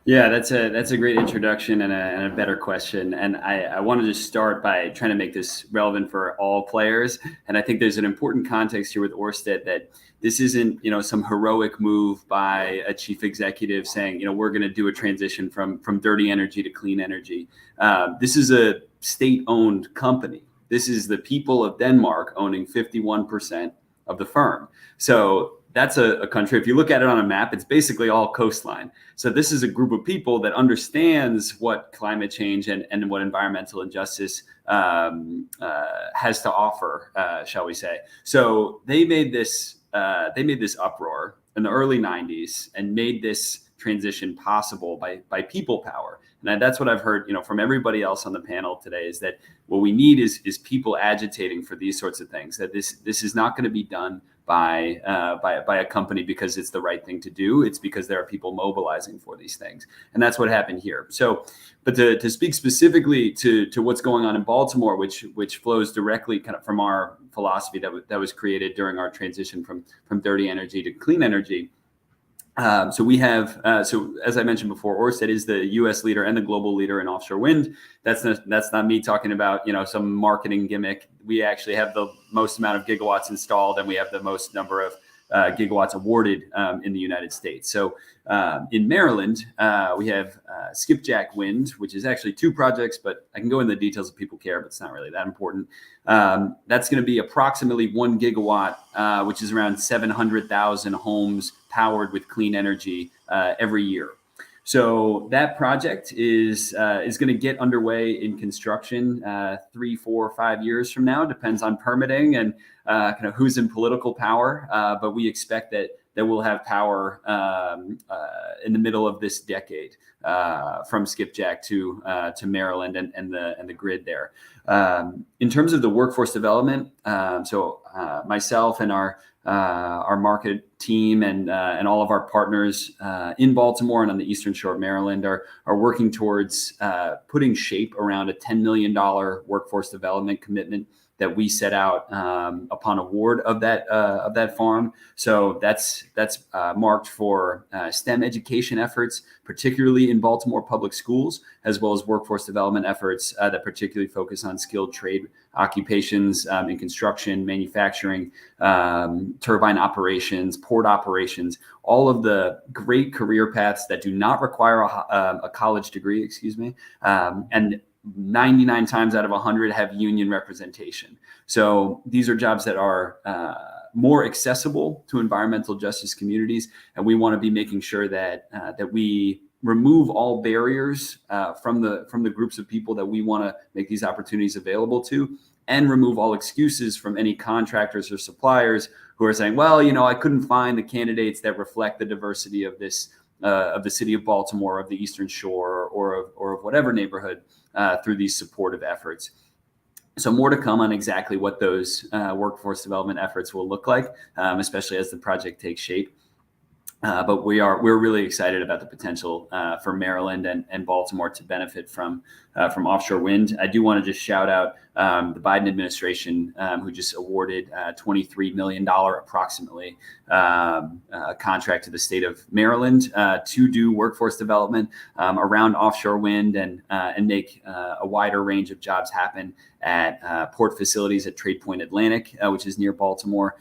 Yeah, that's a great introduction and a better question. And I want to just start by trying to make this relevant for all players. And I think there's an important context here with Orsted that this isn't, some heroic move by a chief executive saying, we're going to do a transition from dirty energy to clean energy. This is a state-owned company. This is the people of Denmark owning 51% of the firm. So that's a country. If you look at it on a map, it's basically all coastline. So this is a group of people that understands what climate change and what environmental injustice has to offer, shall we say. So they made this uproar in the early 90s and made this transition possible by people power. And that's what I've heard, from everybody else on the panel today, is that what we need is people agitating for these sorts of things, that this is not going to be done by a company because it's the right thing to do. It's because there are people mobilizing for these things. And that's what happened here. So, but to speak specifically to what's going on in Baltimore, which flows directly kind of from our philosophy that was created during our transition from dirty energy to clean energy. So we have, so as I mentioned before, Orsted is the U.S. leader and the global leader in offshore wind. That's not me talking about, some marketing gimmick. We actually have the most amount of gigawatts installed, and we have the most number of gigawatts awarded in the United States. So in Maryland, we have Skipjack Wind, which is actually 2 projects, but I can go into the details if people care, but it's not really that important. That's going to be approximately 1 gigawatt, which is around 700,000 homes powered with clean energy every year. So that project is going to get underway in construction 3, 4, 5 years from now. Depends on permitting and kind of who's in political power. But we expect that we'll have power in the middle of this decade from Skipjack to Maryland and the grid there. In terms of the workforce development, so myself and our market team and all of our partners in Baltimore and on the Eastern Shore of Maryland are working towards putting shape around a $10 million workforce development commitment that we set out upon award of that farm. So that's marked for STEM education efforts, particularly in Baltimore public schools, as well as workforce development efforts that particularly focus on skilled trade occupations in construction, manufacturing, turbine operations, port operations, all of the great career paths that do not require a college degree, and 99 times out of 100 have union representation. So these are jobs that are more accessible to environmental justice communities, and we want to be making sure that we remove all barriers from the groups of people that we want to make these opportunities available to, and remove all excuses from any contractors or suppliers who are saying, well, I couldn't find the candidates that reflect the diversity of this of the city of Baltimore, of the Eastern Shore, or of whatever neighborhood through these supportive efforts. So more to come on exactly what those workforce development efforts will look like, especially as the project takes shape. But we're really excited about the potential for Maryland and Baltimore to benefit from offshore wind. I do want to just shout out the Biden administration, who just awarded $23 million approximately contract to the state of Maryland to do workforce development around offshore wind and make a wider range of jobs happen at port facilities at Trade Point Atlantic, which is near Baltimore,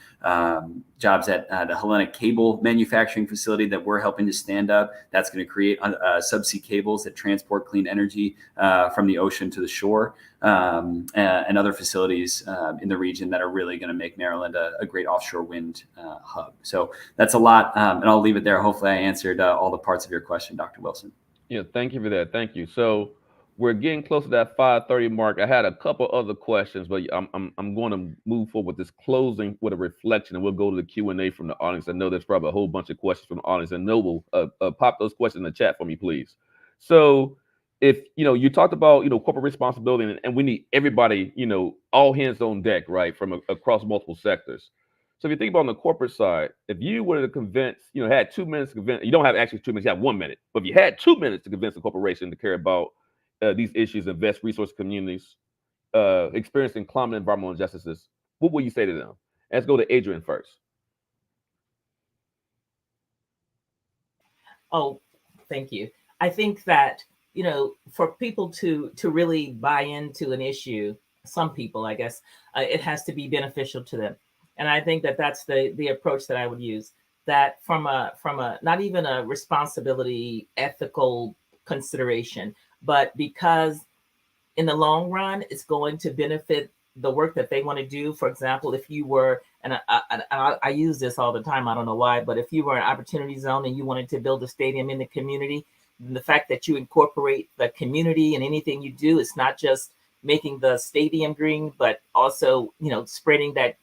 jobs at the Hellenic Cable manufacturing facility that we're helping to stand up. That's going to create subsea cables that transport clean energy from the ocean to the shore, and other facilities in the region that are really going to make Maryland a great offshore wind hub. So that's a lot, and I'll leave it there. Hopefully I answered all the parts of your question, Dr. Wilson. Yeah, thank you for that. Thank you. So We're getting close to that 5:30 mark. I had a couple other questions, but I'm going to move forward with this closing with a reflection, and we'll go to the Q&A from the audience. I know there's probably a whole bunch of questions from the audience, and Noble, pop those questions in the chat for me, please. So, if you talked about corporate responsibility, and we need everybody, all hands on deck, right, from across multiple sectors. So if you think about on the corporate side, if you were to convince, had 2 minutes to convince, you don't have actually 2 minutes, you have 1 minute, but if you had 2 minutes to convince a corporation to care about these issues, invest resource communities, experiencing climate and environmental injustices, what will you say to them? Let's go to Adrienne first. Oh, thank you. I think that, for people to really buy into an issue, some people, I guess, it has to be beneficial to them. And I think that that's the approach that I would use, that from a not even a responsibility, ethical consideration, but because in the long run, it's going to benefit the work that they want to do. For example, if you were, and I use this all the time, I don't know why, but if you were an opportunity zone and you wanted to build a stadium in the community, the fact that you incorporate the community in anything you do, it's not just making the stadium green, but also, spreading that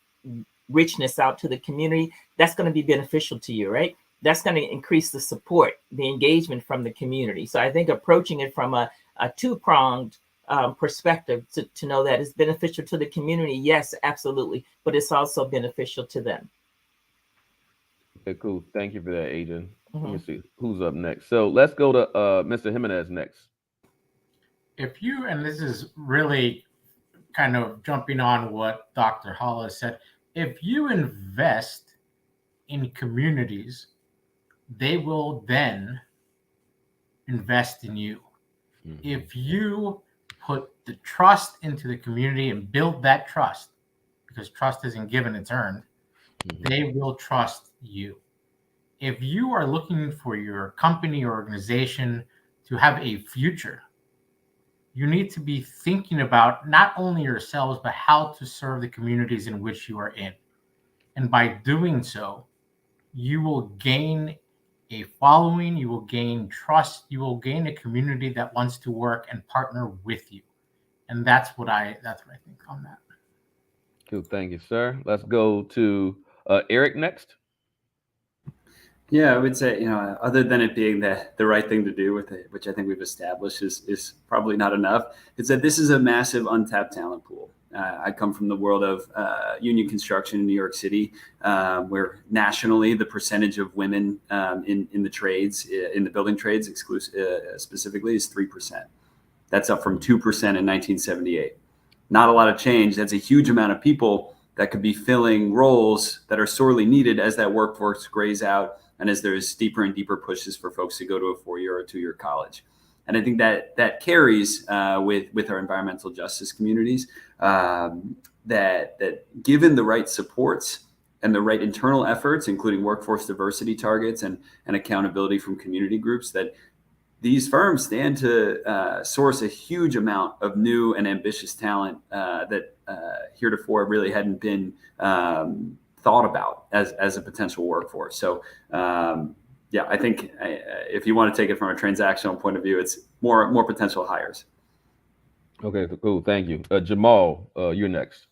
richness out to the community, that's going to be beneficial to you, right? That's going to increase the support, the engagement from the community. So I think approaching it from a two-pronged perspective to know that it's beneficial to the community, yes, absolutely, but it's also beneficial to them. Okay, cool. Thank you for that, Adrienne. Let me see who's up next. So let's go to Mr. Jimenez next. If you, and this is really kind of jumping on what Dr. Hollis said, if you invest in communities, they will then invest in you. Mm-hmm. If you put the trust into the community and build that trust, because trust isn't given, it's earned, they will trust you. If you are looking for your company or organization to have a future, you need to be thinking about not only yourselves, but how to serve the communities in which you are in. And by doing so, you will gain a following, you will gain trust, you will gain a community that wants to work and partner with you. And that's what I think on that. Cool, thank you, sir. Let's go to Eric next. Yeah, I would say, other than it being the right thing to do with it, which I think we've established is probably not enough, is that this is a massive untapped talent pool. I come from the world of union construction in New York City, where nationally the percentage of women in the trades, in the building trades specifically, is 3%. That's up from 2% in 1978. Not a lot of change. That's a huge amount of people that could be filling roles that are sorely needed as that workforce grays out and as there's deeper and deeper pushes for folks to go to a 4-year or 2-year college. And I think that carries with our environmental justice communities, that given the right supports and the right internal efforts, including workforce diversity targets and accountability from community groups, that these firms stand to source a huge amount of new and ambitious talent that heretofore really hadn't been thought about as a potential workforce. So yeah, I think if you want to take it from a transactional point of view, it's more potential hires. Okay, cool. Thank you. Jamal, you're next.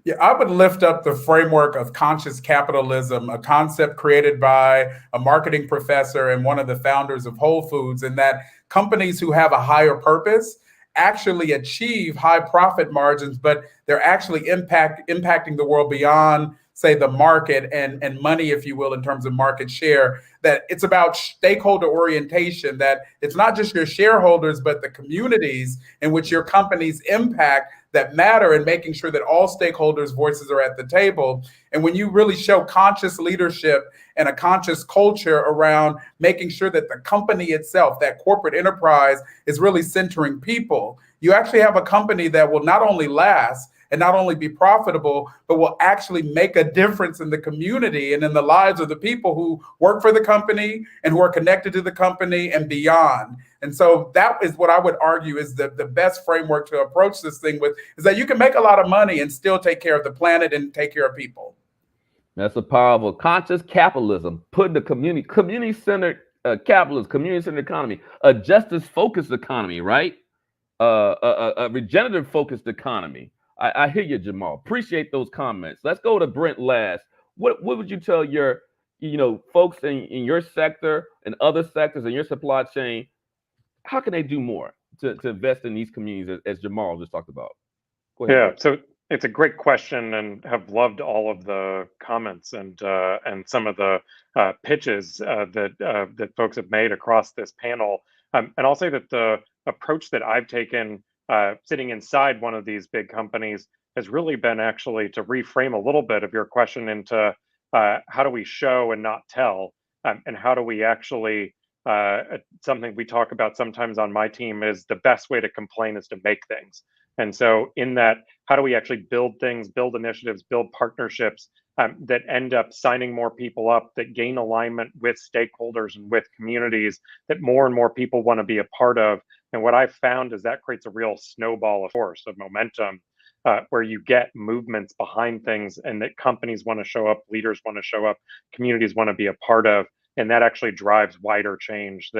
Yeah, I would lift up the framework of conscious capitalism, a concept created by a marketing professor and one of the founders of Whole Foods, and that companies who have a higher purpose actually achieve high profit margins, but they're actually impacting the world beyond, say, the market and money, if you will, in terms of market share. That it's about stakeholder orientation, that it's not just your shareholders, but the communities in which your companies impact that matter, and making sure that all stakeholders' voices are at the table. And when you really show conscious leadership and a conscious culture around making sure that the company itself, that corporate enterprise, is really centering people, you actually have a company that will not only last and not only be profitable, but will actually make a difference in the community and in the lives of the people who work for the company and who are connected to the company and beyond. And so that is what I would argue is the best framework to approach this thing with, is that you can make a lot of money and still take care of the planet and take care of people. That's a powerful conscious capitalism, putting the community-centered capitalism, community-centered economy, a justice-focused economy, right? a regenerative focused economy. I hear you, Jamal. Appreciate those comments. Let's go to Brent last. What would you tell your folks in your sector and other sectors in your supply chain? How can they do more to invest in these communities as Jamal just talked about? Go ahead, Yeah, Brent. so it's a great question, and have loved all of the comments and some of the pitches that folks have made across this panel. And I'll say that the approach that I've taken sitting inside one of these big companies has really been actually to reframe a little bit of your question into how do we show and not tell, and how do we actually something we talk about sometimes on my team is the best way to complain is to make things. And so in that, how do we actually build things, build initiatives, build partnerships that end up signing more people up, that gain alignment with stakeholders and with communities that more and more people want to be a part of. And what I've found is that creates a real snowball of force, of momentum, where you get movements behind things and that companies want to show up, leaders want to show up, communities want to be a part of. And that actually drives wider change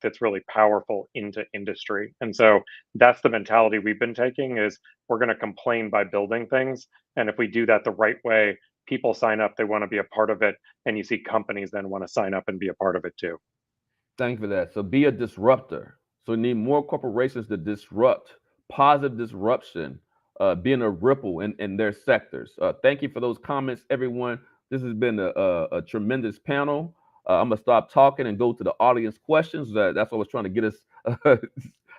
that's really powerful into industry. And so that's the mentality we've been taking is we're going to complain by building things. And if we do that the right way, people sign up, they want to be a part of it. And you see companies then want to sign up and be a part of it too. Thank you for that. So be a disruptor. So we need more corporations to disrupt, positive disruption, being a ripple in their sectors. Thank you for those comments, everyone. This has been a tremendous panel. I'm gonna stop talking and go to the audience questions. That's what I was trying to get us. I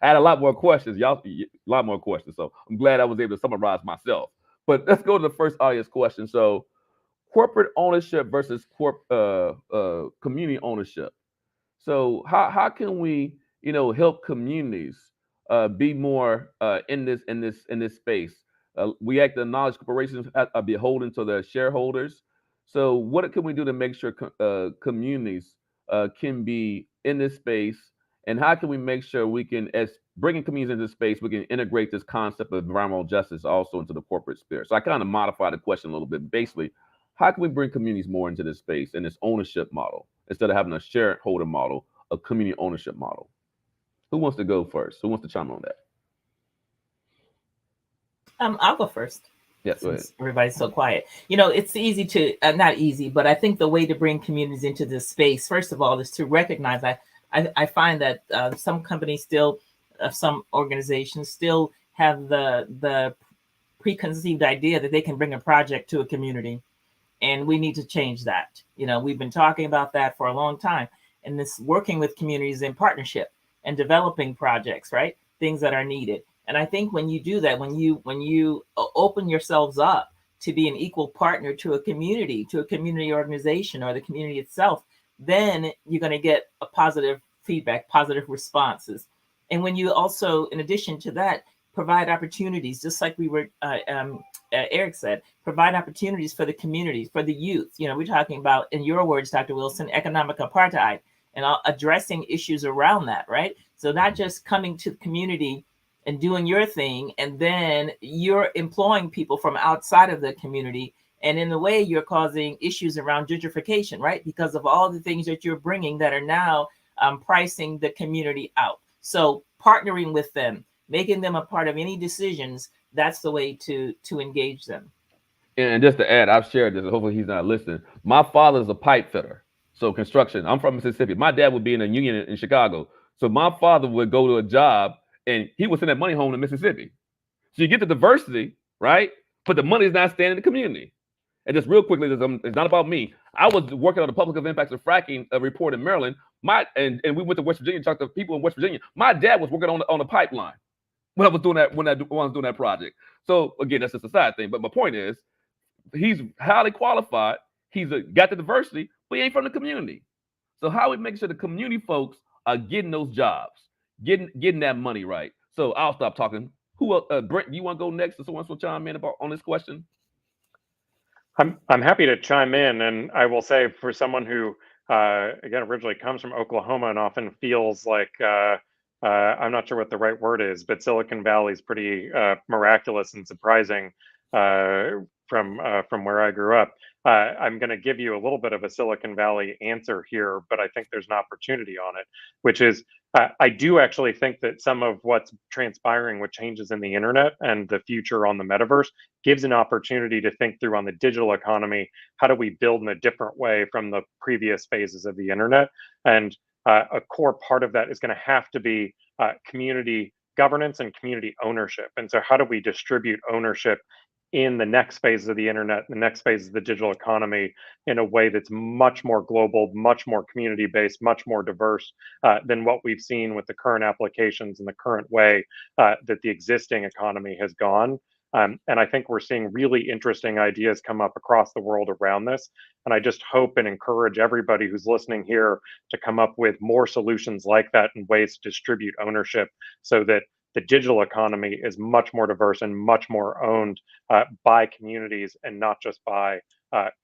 had a lot more questions, y'all. A lot more questions. So I'm glad I was able to summarize myself. But let's go to the first audience question. So, corporate ownership versus community ownership. So how can we help communities be more in this space? We act the knowledge corporations are beholden to their shareholders. So what can we do to make sure communities can be in this space, and how can we make sure we can, as bringing communities into space, we can integrate this concept of environmental justice also into the corporate sphere? So I kind of modified the question a little bit. Basically, how can we bring communities more into this space and this ownership model instead of having a shareholder model, a community ownership model? Who wants to go first? Who wants to chime in on that? I'll go first. Yes, go ahead. Everybody's so quiet. It's easy to, not easy, but I think the way to bring communities into this space, first of all, is to recognize I find that some companies still, some organizations still have the preconceived idea that they can bring a project to a community. And we need to change that. We've been talking about that for a long time. And this working with communities in partnership and developing projects, right? Things that are needed. And I think when you do that, when you open yourselves up to be an equal partner to a community organization or the community itself, then you're going to get a positive feedback, positive responses. And when you also, in addition to that, provide opportunities, just like we were, Eric said, provide opportunities for the communities, for the youth. We're talking about, in your words, Dr. Wilson, economic apartheid, and addressing issues around that, right? So not just coming to the community and doing your thing, and then you're employing people from outside of the community. And in the way, you're causing issues around gentrification, right? Because of all the things that you're bringing that are now pricing the community out. So partnering with them, making them a part of any decisions, that's the way to engage them. And just to add, I've shared this, hopefully he's not listening. My father's a pipe fitter. So construction, I'm from Mississippi. My dad would be in a union in Chicago. So my father would go to a job and he would send that money home to Mississippi. So you get the diversity, right? But the money is not staying in the community. And just real quickly, it's not about me. I was working on the public health impacts of fracking report in Maryland. And we went to West Virginia, talked to people in West Virginia. My dad was working on the pipeline when I was doing that, when I was doing that project. So again, that's just a side thing. But my point is, he's highly qualified. He's got the diversity, but he ain't from the community. So how we make sure the community folks are getting those jobs, getting that money right. So I'll stop talking. Who else? Brent, you want to go next? Or someone else will chime in on this question? I'm happy to chime in, and I will say, for someone who again originally comes from Oklahoma and often feels like I'm not sure what the right word is, but Silicon Valley is pretty miraculous and surprising. from where I grew up. I'm going to give you a little bit of a Silicon Valley answer here, but I think there's an opportunity on it, which is I do actually think that some of what's transpiring with changes in the internet and the future on the metaverse gives an opportunity to think through on the digital economy. How do we build in a different way from the previous phases of the internet? And a core part of that is going to have to be community governance and community ownership. And so how do we distribute ownership in the next phase of the internet, the next phase of the digital economy in a way that's much more global, much more community-based, much more diverse than what we've seen with the current applications and the current way that the existing economy has gone. And I think we're seeing really interesting ideas come up across the world around this. And I just hope and encourage everybody who's listening here to come up with more solutions like that and ways to distribute ownership so that the digital economy is much more diverse and much more owned by communities and not just by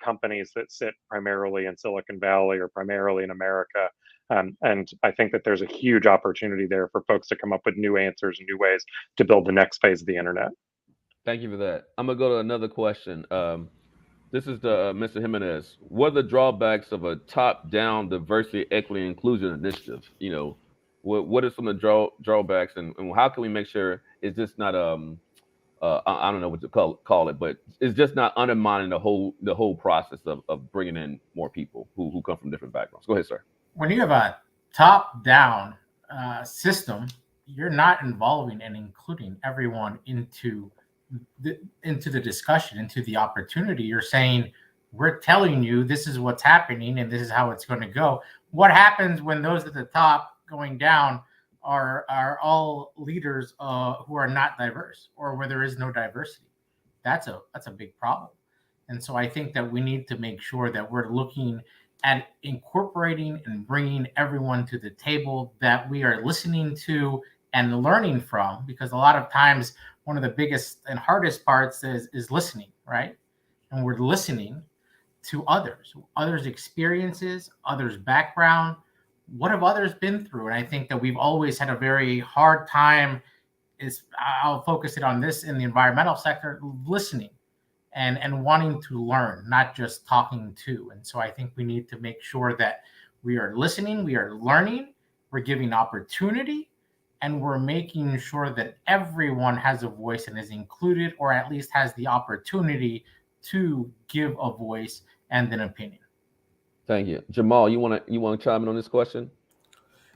companies that sit primarily in Silicon Valley or primarily in America. And I think that there's a huge opportunity there for folks to come up with new answers and new ways to build the next phase of the internet. Thank you for that. I'm gonna go to another question. This is the Mr. Jimenez. What are the drawbacks of a top-down diversity, equity, and inclusion initiative? You know, what are some of the drawbacks, and how can we make sure it's just not I don't know what to call it, but it's just not undermining the whole process of bringing in more people who come from different backgrounds. Go ahead, sir. When you have a top-down system, you're not involving and including everyone into the discussion, into the opportunity. You're saying, we're telling you this is what's happening and this is how it's going to go. What happens when those at the top going down are all leaders who are not diverse, or where there is no diversity? That's a big problem. And so I think that we need to make sure that we're looking at incorporating and bringing everyone to the table that we are listening to and learning from, because a lot of times one of the biggest and hardest parts is listening, right? And we're listening to others' experiences, others' background. What have others been through? And I think that we've always had a very hard time, I'll focus it on this in the environmental sector, listening and wanting to learn, not just talking to. And so I think we need to make sure that we are listening, we are learning, we're giving opportunity, and we're making sure that everyone has a voice and is included, or at least has the opportunity to give a voice and an opinion. Thank you. Jamal, you want to chime in on this question?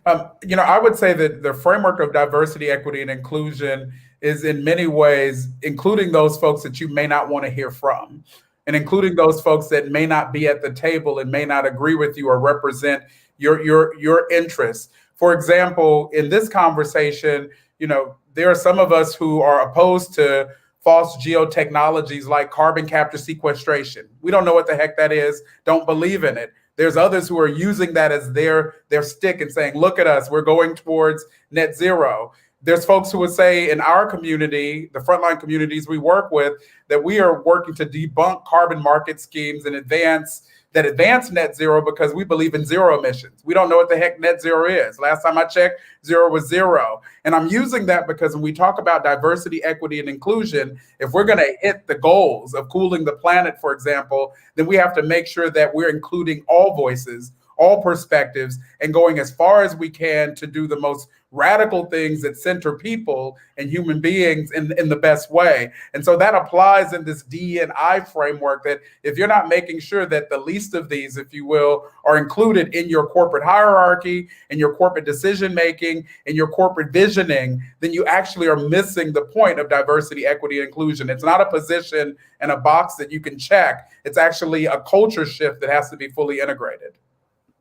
I would say that the framework of diversity, equity, and inclusion is in many ways including those folks that you may not want to hear from, and including those folks that may not be at the table and may not agree with you or represent your interests. For example, in this conversation, there are some of us who are opposed to false geotechnologies like carbon capture sequestration. We don't know what the heck that is, don't believe in it. There's others who are using that as their stick and saying, look at us, we're going towards net zero. There's folks who would say in our community, the frontline communities we work with, that we are working to debunk carbon market schemes and advance net zero because we believe in zero emissions. We don't know what the heck net zero is. Last time I checked, zero was zero. And I'm using that because when we talk about diversity, equity, and inclusion, if we're going to hit the goals of cooling the planet, for example, then we have to make sure that we're including all voices, all perspectives, and going as far as we can to do the most radical things that center people and human beings in the best way. And so that applies in this D&I framework, that if you're not making sure that the least of these, if you will, are included in your corporate hierarchy, in your corporate decision-making, in your corporate visioning, then you actually are missing the point of diversity, equity, and inclusion. It's not a position and a box that you can check. It's actually a culture shift that has to be fully integrated.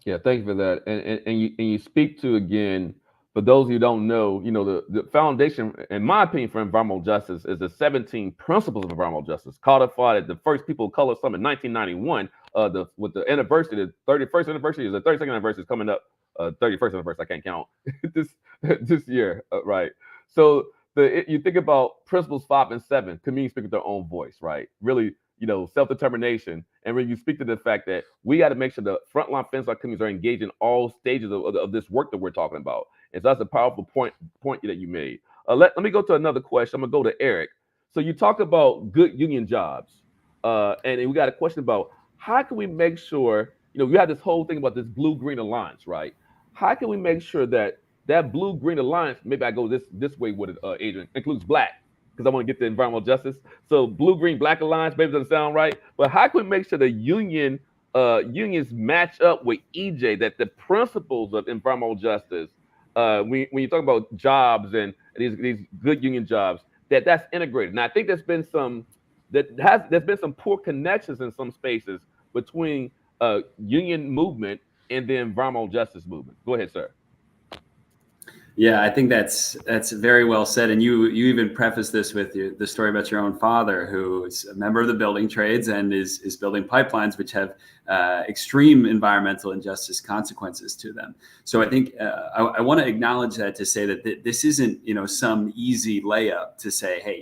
Yeah, thank you for that. And you speak to, again, for those who don't know, the foundation, in my opinion, for environmental justice is the 17 principles of environmental justice, codified at the first People of Color Summit in 1991. With the anniversary, the 31st anniversary, is the 32nd anniversary is coming up. 31st anniversary, I can't count this year, right? So you think about principles 5 and 7, communities speak with their own voice, right? Really, self-determination. And when you speak to the fact that we got to make sure the frontline fence-line communities are engaged in all stages of this work that we're talking about. And so that's a powerful point that you made. Let me go to another question. I'm going to go to Eric. So you talked about good union jobs. and we got a question about how can we make sure, you have this whole thing about this blue-green alliance, right? How can we make sure that blue-green alliance, maybe I go this way with it, Adrienne, includes black, because I want to get the environmental justice. So blue-green-black alliance maybe doesn't sound right, but how can we make sure the unions match up with EJ, that the principles of environmental justice, when you talk about jobs and these good union jobs, that's integrated. And I think there's been some poor connections in some spaces between union movement and the environmental justice movement. Go ahead, sir. Yeah, I think that's very well said. And you even preface this with the story about your own father, who is a member of the building trades and is building pipelines which have extreme environmental injustice consequences to them. So I think I want to acknowledge that, to say that this isn't some easy layup to say, hey,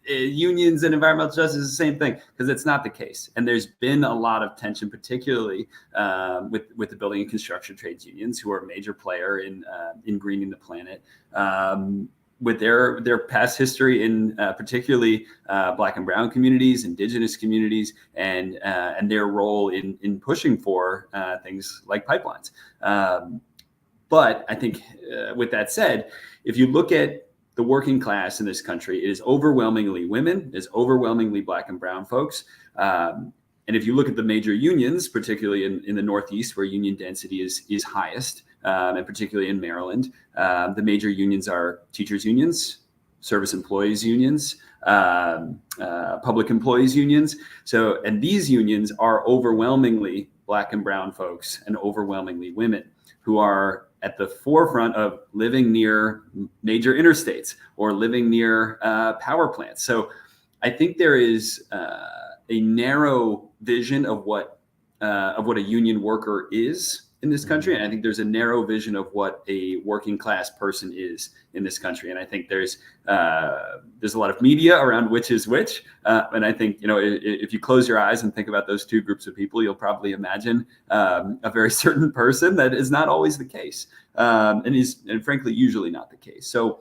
unions and environmental justice is the same thing, because it's not the case. And there's been a lot of tension, particularly with the building and construction trades unions, who are a major player in greening the planet, with their past history in particularly Black and Brown communities, Indigenous communities, and their role in pushing for things like pipelines. But I think with that said, if you look at the working class in this country, it is overwhelmingly women, it is overwhelmingly Black and Brown folks. And if you look at the major unions, particularly in the Northeast, where union density is highest, and particularly in Maryland, the major unions are teachers unions, service employees unions, public employees unions. And these unions are overwhelmingly Black and Brown folks and overwhelmingly women, who are at the forefront of living near major interstates or living near power plants. So I think there is a narrow vision of what a union worker is in this country. And I think there's a narrow vision of what a working class person is in this country. And I think there's a lot of media around which is which. And I think, if you close your eyes and think about those two groups of people, you'll probably imagine a very certain person. That is not always the case, and frankly, usually not the case. So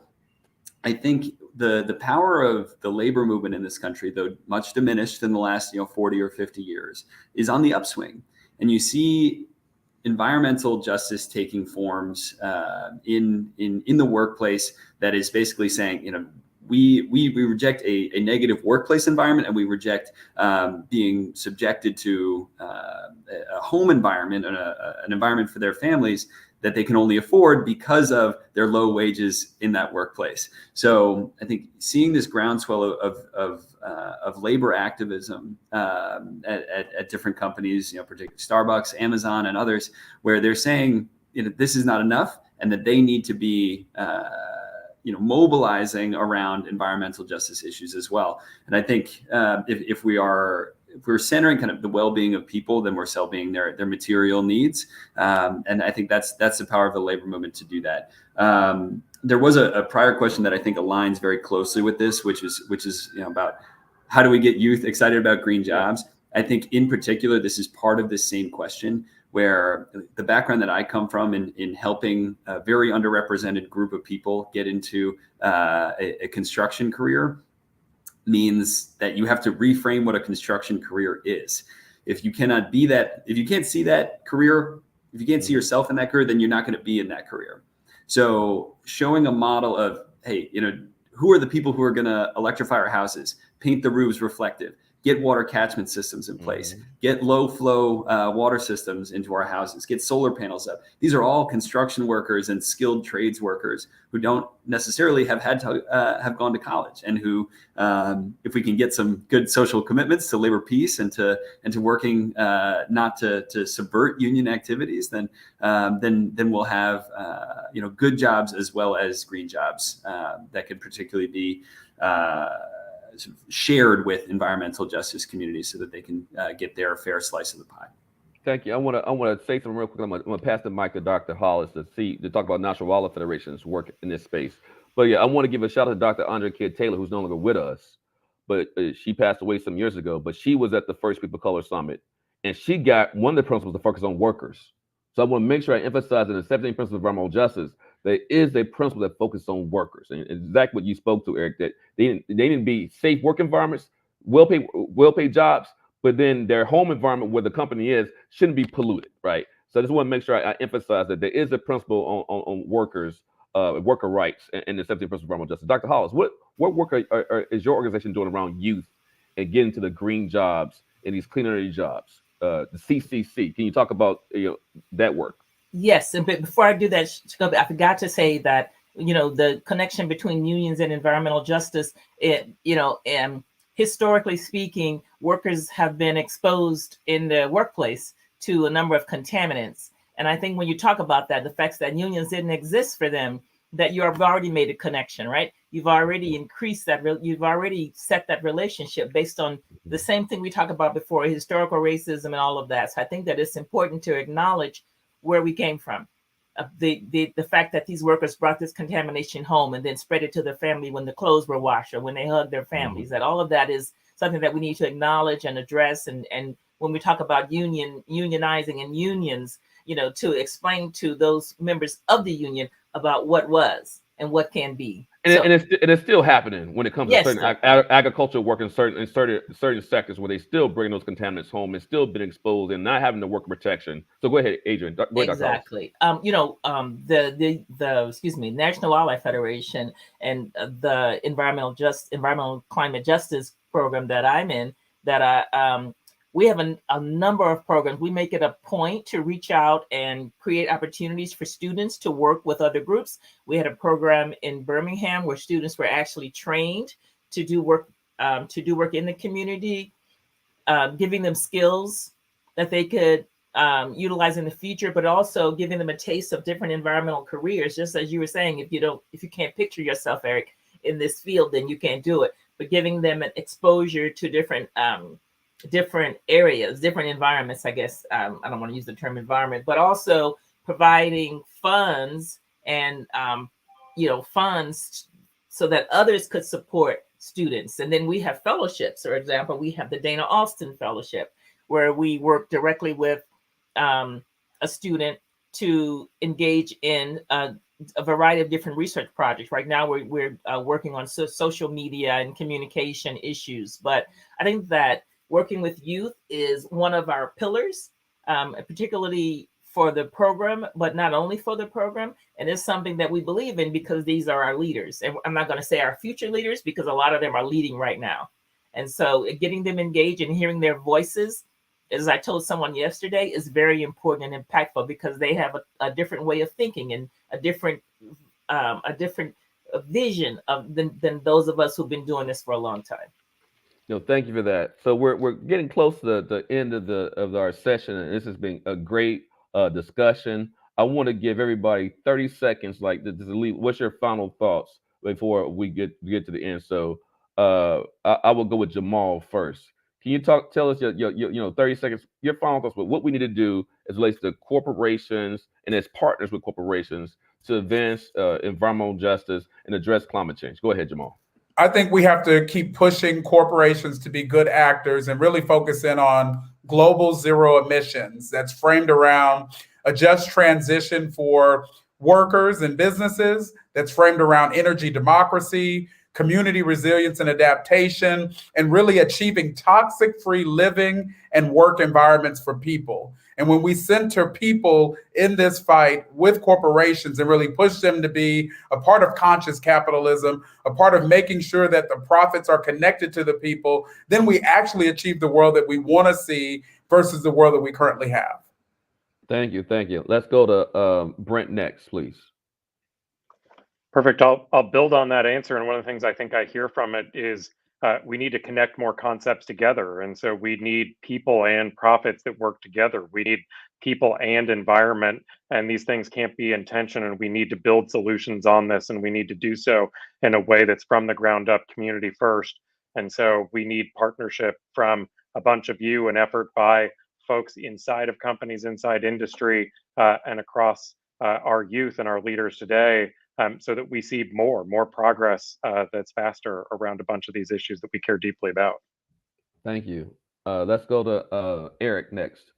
I think the power of the labor movement in this country, though much diminished in the last 40 or 50 years, is on the upswing. And you see environmental justice taking forms in the workplace that is basically saying, we reject a negative workplace environment, and we reject being subjected to a home environment and an environment for their families that they can only afford because of their low wages in that workplace. So I think seeing this groundswell of labor activism at different companies, particularly Starbucks, Amazon, and others, where they're saying this is not enough, and that they need to be mobilizing around environmental justice issues as well. And I think if we're centering kind of the well-being of people, then we're solving their material needs. And I think that's the power of the labor movement to do that. There was a prior question that I think aligns very closely with this, which is about how do we get youth excited about green jobs? I think in particular, this is part of this same question, where the background that I come from in helping a very underrepresented group of people get into a construction career means that you have to reframe what a construction career is. If you cannot be that, if you can't see that career, if you can't see yourself in that career, then you're not going to be in that career. So showing a model of, hey, who are the people who are going to electrify our houses, paint the roofs reflective, get water catchment systems in place, get low flow water systems into our houses, get solar panels up. These are all construction workers and skilled trades workers who don't necessarily have had to have gone to college, and who, if we can get some good social commitments to labor peace and to working not to subvert union activities, then we'll have good jobs as well as green jobs that could particularly be shared with environmental justice communities, so that they can get their fair slice of the pie. Thank you. I want to say something real quick. I'm going to pass the mic to Dr. Hollis to talk about National Wildlife Federation's work in this space. But yeah, I want to give a shout out to Dr. Andrea Kidd Taylor, who's no longer with us, but she passed away some years ago. But she was at the first People of Color Summit, and she got one of the principles to focus on workers. So I want to make sure I emphasize in the 17 principles of environmental justice, there is a principle that focuses on workers. And exactly what you spoke to, Eric, that they need to be safe work environments, well-paid jobs, but then their home environment where the company is shouldn't be polluted, right? So I just want to make sure I emphasize that there is a principle on workers, worker rights, and the 17th principle of environmental justice. Dr. Hollis, what work is your organization doing around youth and getting to the green jobs and these clean energy jobs? The CCC. Can you talk about that work? Yes, and before I do that, I forgot to say that the connection between unions and environmental justice. Historically speaking, workers have been exposed in the workplace to a number of contaminants. And I think when you talk about that, the fact that unions didn't exist for them, that you have already made a connection, right? You've already increased that, you've already set that relationship based on the same thing we talked about before, historical racism and all of that. So I think that it's important to acknowledge where we came from. The fact that these workers brought this contamination home and then spread it to their family when the clothes were washed or when they hugged their families, that all of that is something that we need to acknowledge and address. And when we talk about unionizing and unions, to explain to those members of the union about what was and what can be. And it's still happening when it comes to certain agricultural work in certain sectors where they still bring those contaminants home and still been exposed and not having the worker protection. So go ahead, Adrienne. Go ahead, exactly. The National Wildlife Federation and the Environmental Climate Justice program that I'm in, we have a number of programs. We make it a point to reach out and create opportunities for students to work with other groups. We had a program in Birmingham where students were actually trained to do work in the community, giving them skills that they could utilize in the future, but also giving them a taste of different environmental careers. Just as you were saying, if you can't picture yourself, Eric, in this field, then you can't do it. But giving them an exposure to different areas, different environments, I guess. I don't want to use the term environment, but also providing funds and, funds so that others could support students. And then we have fellowships. For example, we have the Dana Alston Fellowship, where we work directly with a student to engage in a variety of different research projects. Right now, we're working on social media and communication issues. But I think that working with youth is one of our pillars, particularly for the program, but not only for the program. And it's something that we believe in because these are our leaders. And I'm not going to say our future leaders because a lot of them are leading right now. And so getting them engaged and hearing their voices, as I told someone yesterday, is very important and impactful because they have a different way of thinking and a different vision than those of us who've been doing this for a long time. Thank you for that. So we're getting close to the end of our session, and this has been a great discussion. I want to give everybody 30 seconds, like to leave. What's your final thoughts before we get to the end? So I will go with Jamal first. Can you tell us your 30 seconds, your final thoughts, but what we need to do as relates to corporations and as partners with corporations to advance environmental justice and address climate change? Go ahead, Jamal. I think we have to keep pushing corporations to be good actors and really focus in on global zero emissions that's framed around a just transition for workers and businesses, that's framed around energy democracy, community resilience and adaptation, and really achieving toxic-free living and work environments for people. And when we center people in this fight with corporations and really push them to be a part of conscious capitalism, a part of making sure that the profits are connected to the people, then we actually achieve the world that we want to see versus the world that we currently have. Thank you. Let's go to Brent next, please. Perfect. I'll build on that answer. And one of the things I think I hear from it is we need to connect more concepts together. And so we need people and profits that work together. We need people and environment, and these things can't be in tension. And we need to build solutions on this, and we need to do so in a way that's from the ground up, community first. And so we need partnership from a bunch of you, an effort by folks inside of companies, inside industry, and across our youth and our leaders today. So that we see more progress that's faster around a bunch of these issues that we care deeply about. Thank you. Let's go to Eric next.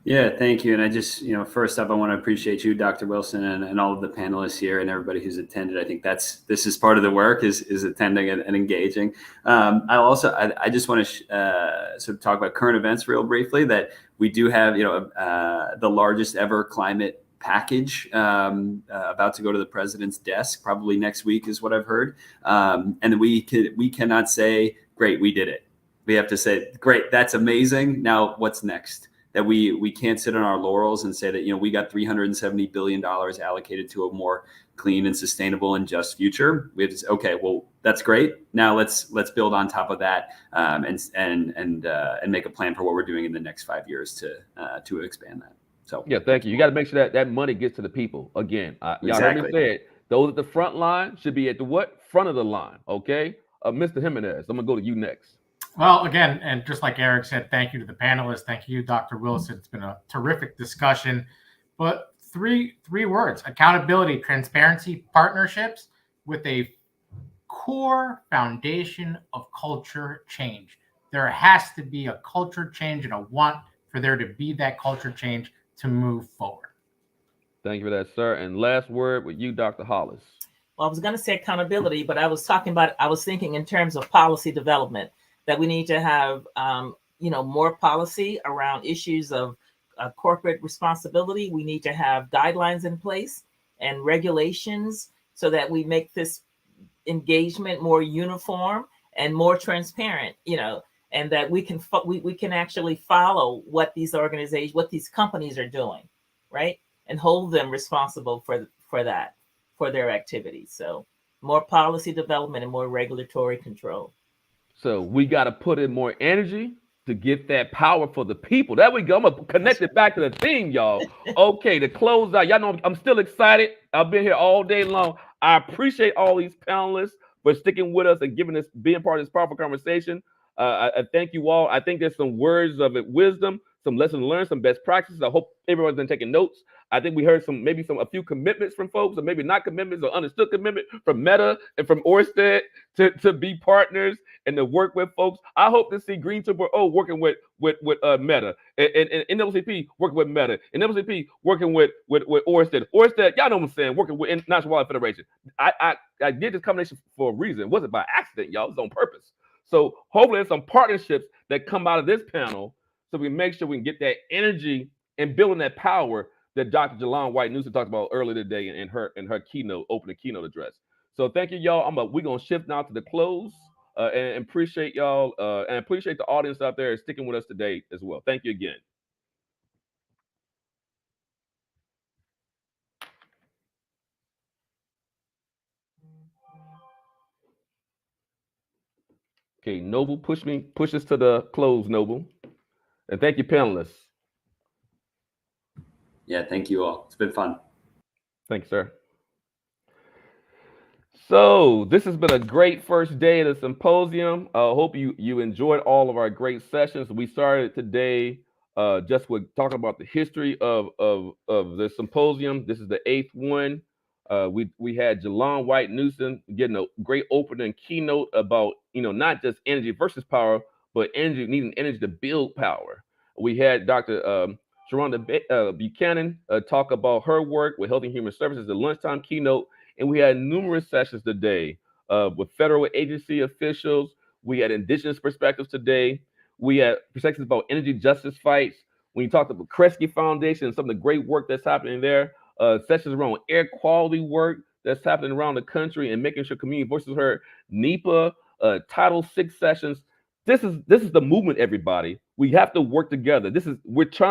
Yeah, thank you. And I just, first up, I want to appreciate you, Dr. Wilson, and all of the panelists here and everybody who's attended. I think this is part of the work is attending and engaging. I just want to sort of talk about current events real briefly, that we do have, the largest ever climate package about to go to the president's desk probably next week is what I've heard. And we cannot say, great, we did it. We have to say, great, that's amazing. Now what's next? That we can't sit on our laurels and say that, we got $370 billion allocated to a more clean and sustainable and just future. We have to say, okay, well, that's great. Now let's build on top of that and make a plan for what we're doing in the next 5 years to expand that. So yeah, thank you. You got to make sure that money gets to the people. Again, y'all heard me say it. Those at the front line should be at the front of the line. Okay, Mr. Jimenez, I'm gonna go to you next. Well, again, and just like Eric said, thank you to the panelists. Thank you, Dr. Wilson. It's been a terrific discussion. But three words: accountability, transparency, partnerships, with a core foundation of culture change. There has to be a culture change and a want for there to be that culture change to move forward. Thank you for that, sir. And last word with you, Dr. Hollis. Well, I was going to say accountability, but I was thinking in terms of policy development, that we need to have, more policy around issues of corporate responsibility. We need to have guidelines in place and regulations so that we make this engagement more uniform and more transparent, and that we can actually follow what these organizations, what these companies are doing, right? And hold them responsible for that, for their activities. So more policy development and more regulatory control. So we got to put in more energy to get that power for the people. There we go. I'm going to connect it back to the theme, y'all. Okay, to close out, y'all know I'm still excited. I've been here all day long. I appreciate all these panelists for sticking with us and being part of this powerful conversation. I thank you all. I think there's some words of wisdom, some lessons learned, some best practices. I hope everyone's been taking notes. I think we heard a few commitments from folks, or maybe not commitments, or understood commitment from Meta and from Orsted to be partners and to work with folks. I hope to see Green 2.0 working with Meta and NAACP working with Meta and NAACP working with Orsted. Orsted, y'all know what I'm saying, working with National Wildlife Federation. I did this combination for a reason. It wasn't by accident, y'all. It was on purpose. So hopefully there's some partnerships that come out of this panel so we make sure we can get that energy and building that power that Dr. Jalon White-Newsom talked about earlier today in her opening keynote address. So thank you, y'all. We're gonna shift now to the close and appreciate y'all and appreciate the audience out there sticking with us today as well. Thank you again. Okay, Noble, push us to the close, Noble. And thank you, panelists. Yeah, thank you all. It's been fun. Thanks, sir. So this has been a great first day of the symposium. I hope you enjoyed all of our great sessions. We started today just with talking about the history of the symposium. This is the 8th one. We had Jalon White-Newsom getting a great opening keynote about not just energy versus power, but needing energy to build power. We had Dr. Sharonda Buchanan talk about her work with Health and Human Services, the lunchtime keynote. And we had numerous sessions today with federal agency officials. We had indigenous perspectives today. We had perspectives about energy justice fights. When you talked about Kresge Foundation and some of the great work that's happening there, sessions around air quality work that's happening around the country and making sure community voices are heard. NEPA, Title VI sessions. This is the movement, everybody. We have to work together.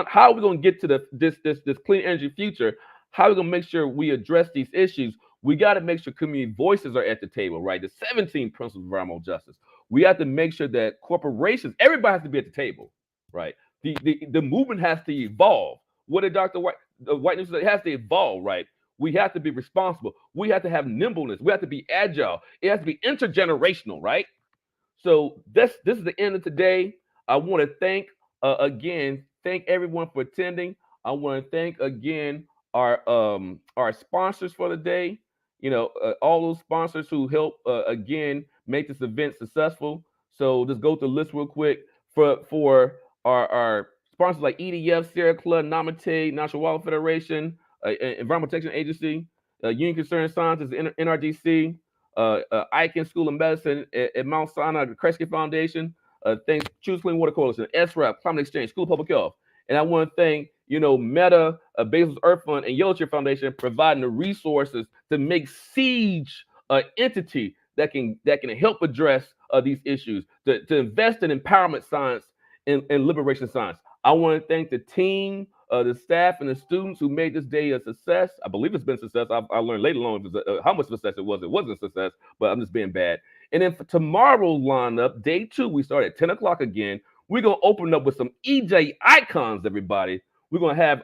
How are we going to get to this clean energy future? How are we going to make sure we address these issues? We got to make sure community voices are at the table, right? The 17 principles of environmental justice. We have to make sure that corporations, everybody has to be at the table, right? The movement has to evolve. What did Dr. White-Newsom say? It has to evolve, right? We have to be responsible. We have to have nimbleness. We have to be agile. It has to be intergenerational, right? So this is the end of today. I want to thank everyone for attending. I want to thank again our sponsors for the day. All those sponsors who help again make this event successful. So just go to the list real quick for our Sponsors like EDF, Sierra Club, NAMATE, National Wildlife Federation, Environmental Protection Agency, Union Concerned Scientists, NRDC, Icahn School of Medicine at Mount Sinai, the Kresge Foundation, thanks Choose Clean Water Coalition, SRAP, Climate Exchange, School of Public Health. And I want to thank, Meta, Bezos Earth Fund, and Yellow Chair Foundation providing the resources to make Siege an entity that can help address these issues, to invest in empowerment science and liberation science. I want to thank the team, the staff, and the students who made this day a success. I believe it's been a success. I learned later on how much success it was. It wasn't a success, but I'm just being bad. And then for tomorrow's lineup, day 2, we start at 10 o'clock again. We're going to open up with some EJ icons, everybody. We're going to have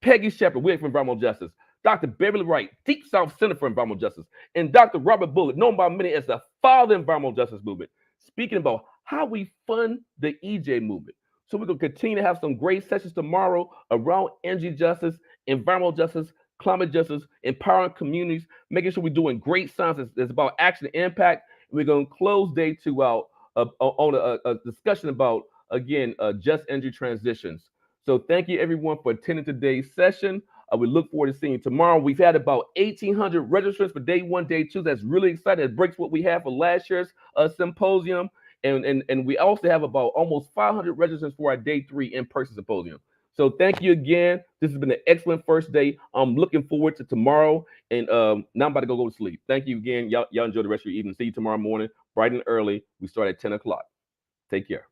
Peggy Shepard, Wig for Environmental Justice, Dr. Beverly Wright, Deep South Center for Environmental Justice, and Dr. Robert Bullock, known by many as the father of the environmental justice movement, speaking about how we fund the EJ movement. So we're going to continue to have some great sessions tomorrow around energy justice, environmental justice, climate justice, empowering communities, making sure we're doing great science that's about action and impact. We're going to close day 2 out on a discussion about, again, just energy transitions. So thank you, everyone, for attending today's session. We look forward to seeing you tomorrow. We've had about 1,800 registrants for day 1, day 2. That's really exciting. It breaks what we had for last year's symposium. And we also have about almost 500 registrants for our day 3 in-person symposium. So thank you again. This has been an excellent first day. I'm looking forward to tomorrow. And now I'm about to go to sleep. Thank you again. Y'all enjoy the rest of your evening. See you tomorrow morning, bright and early. We start at 10 o'clock. Take care.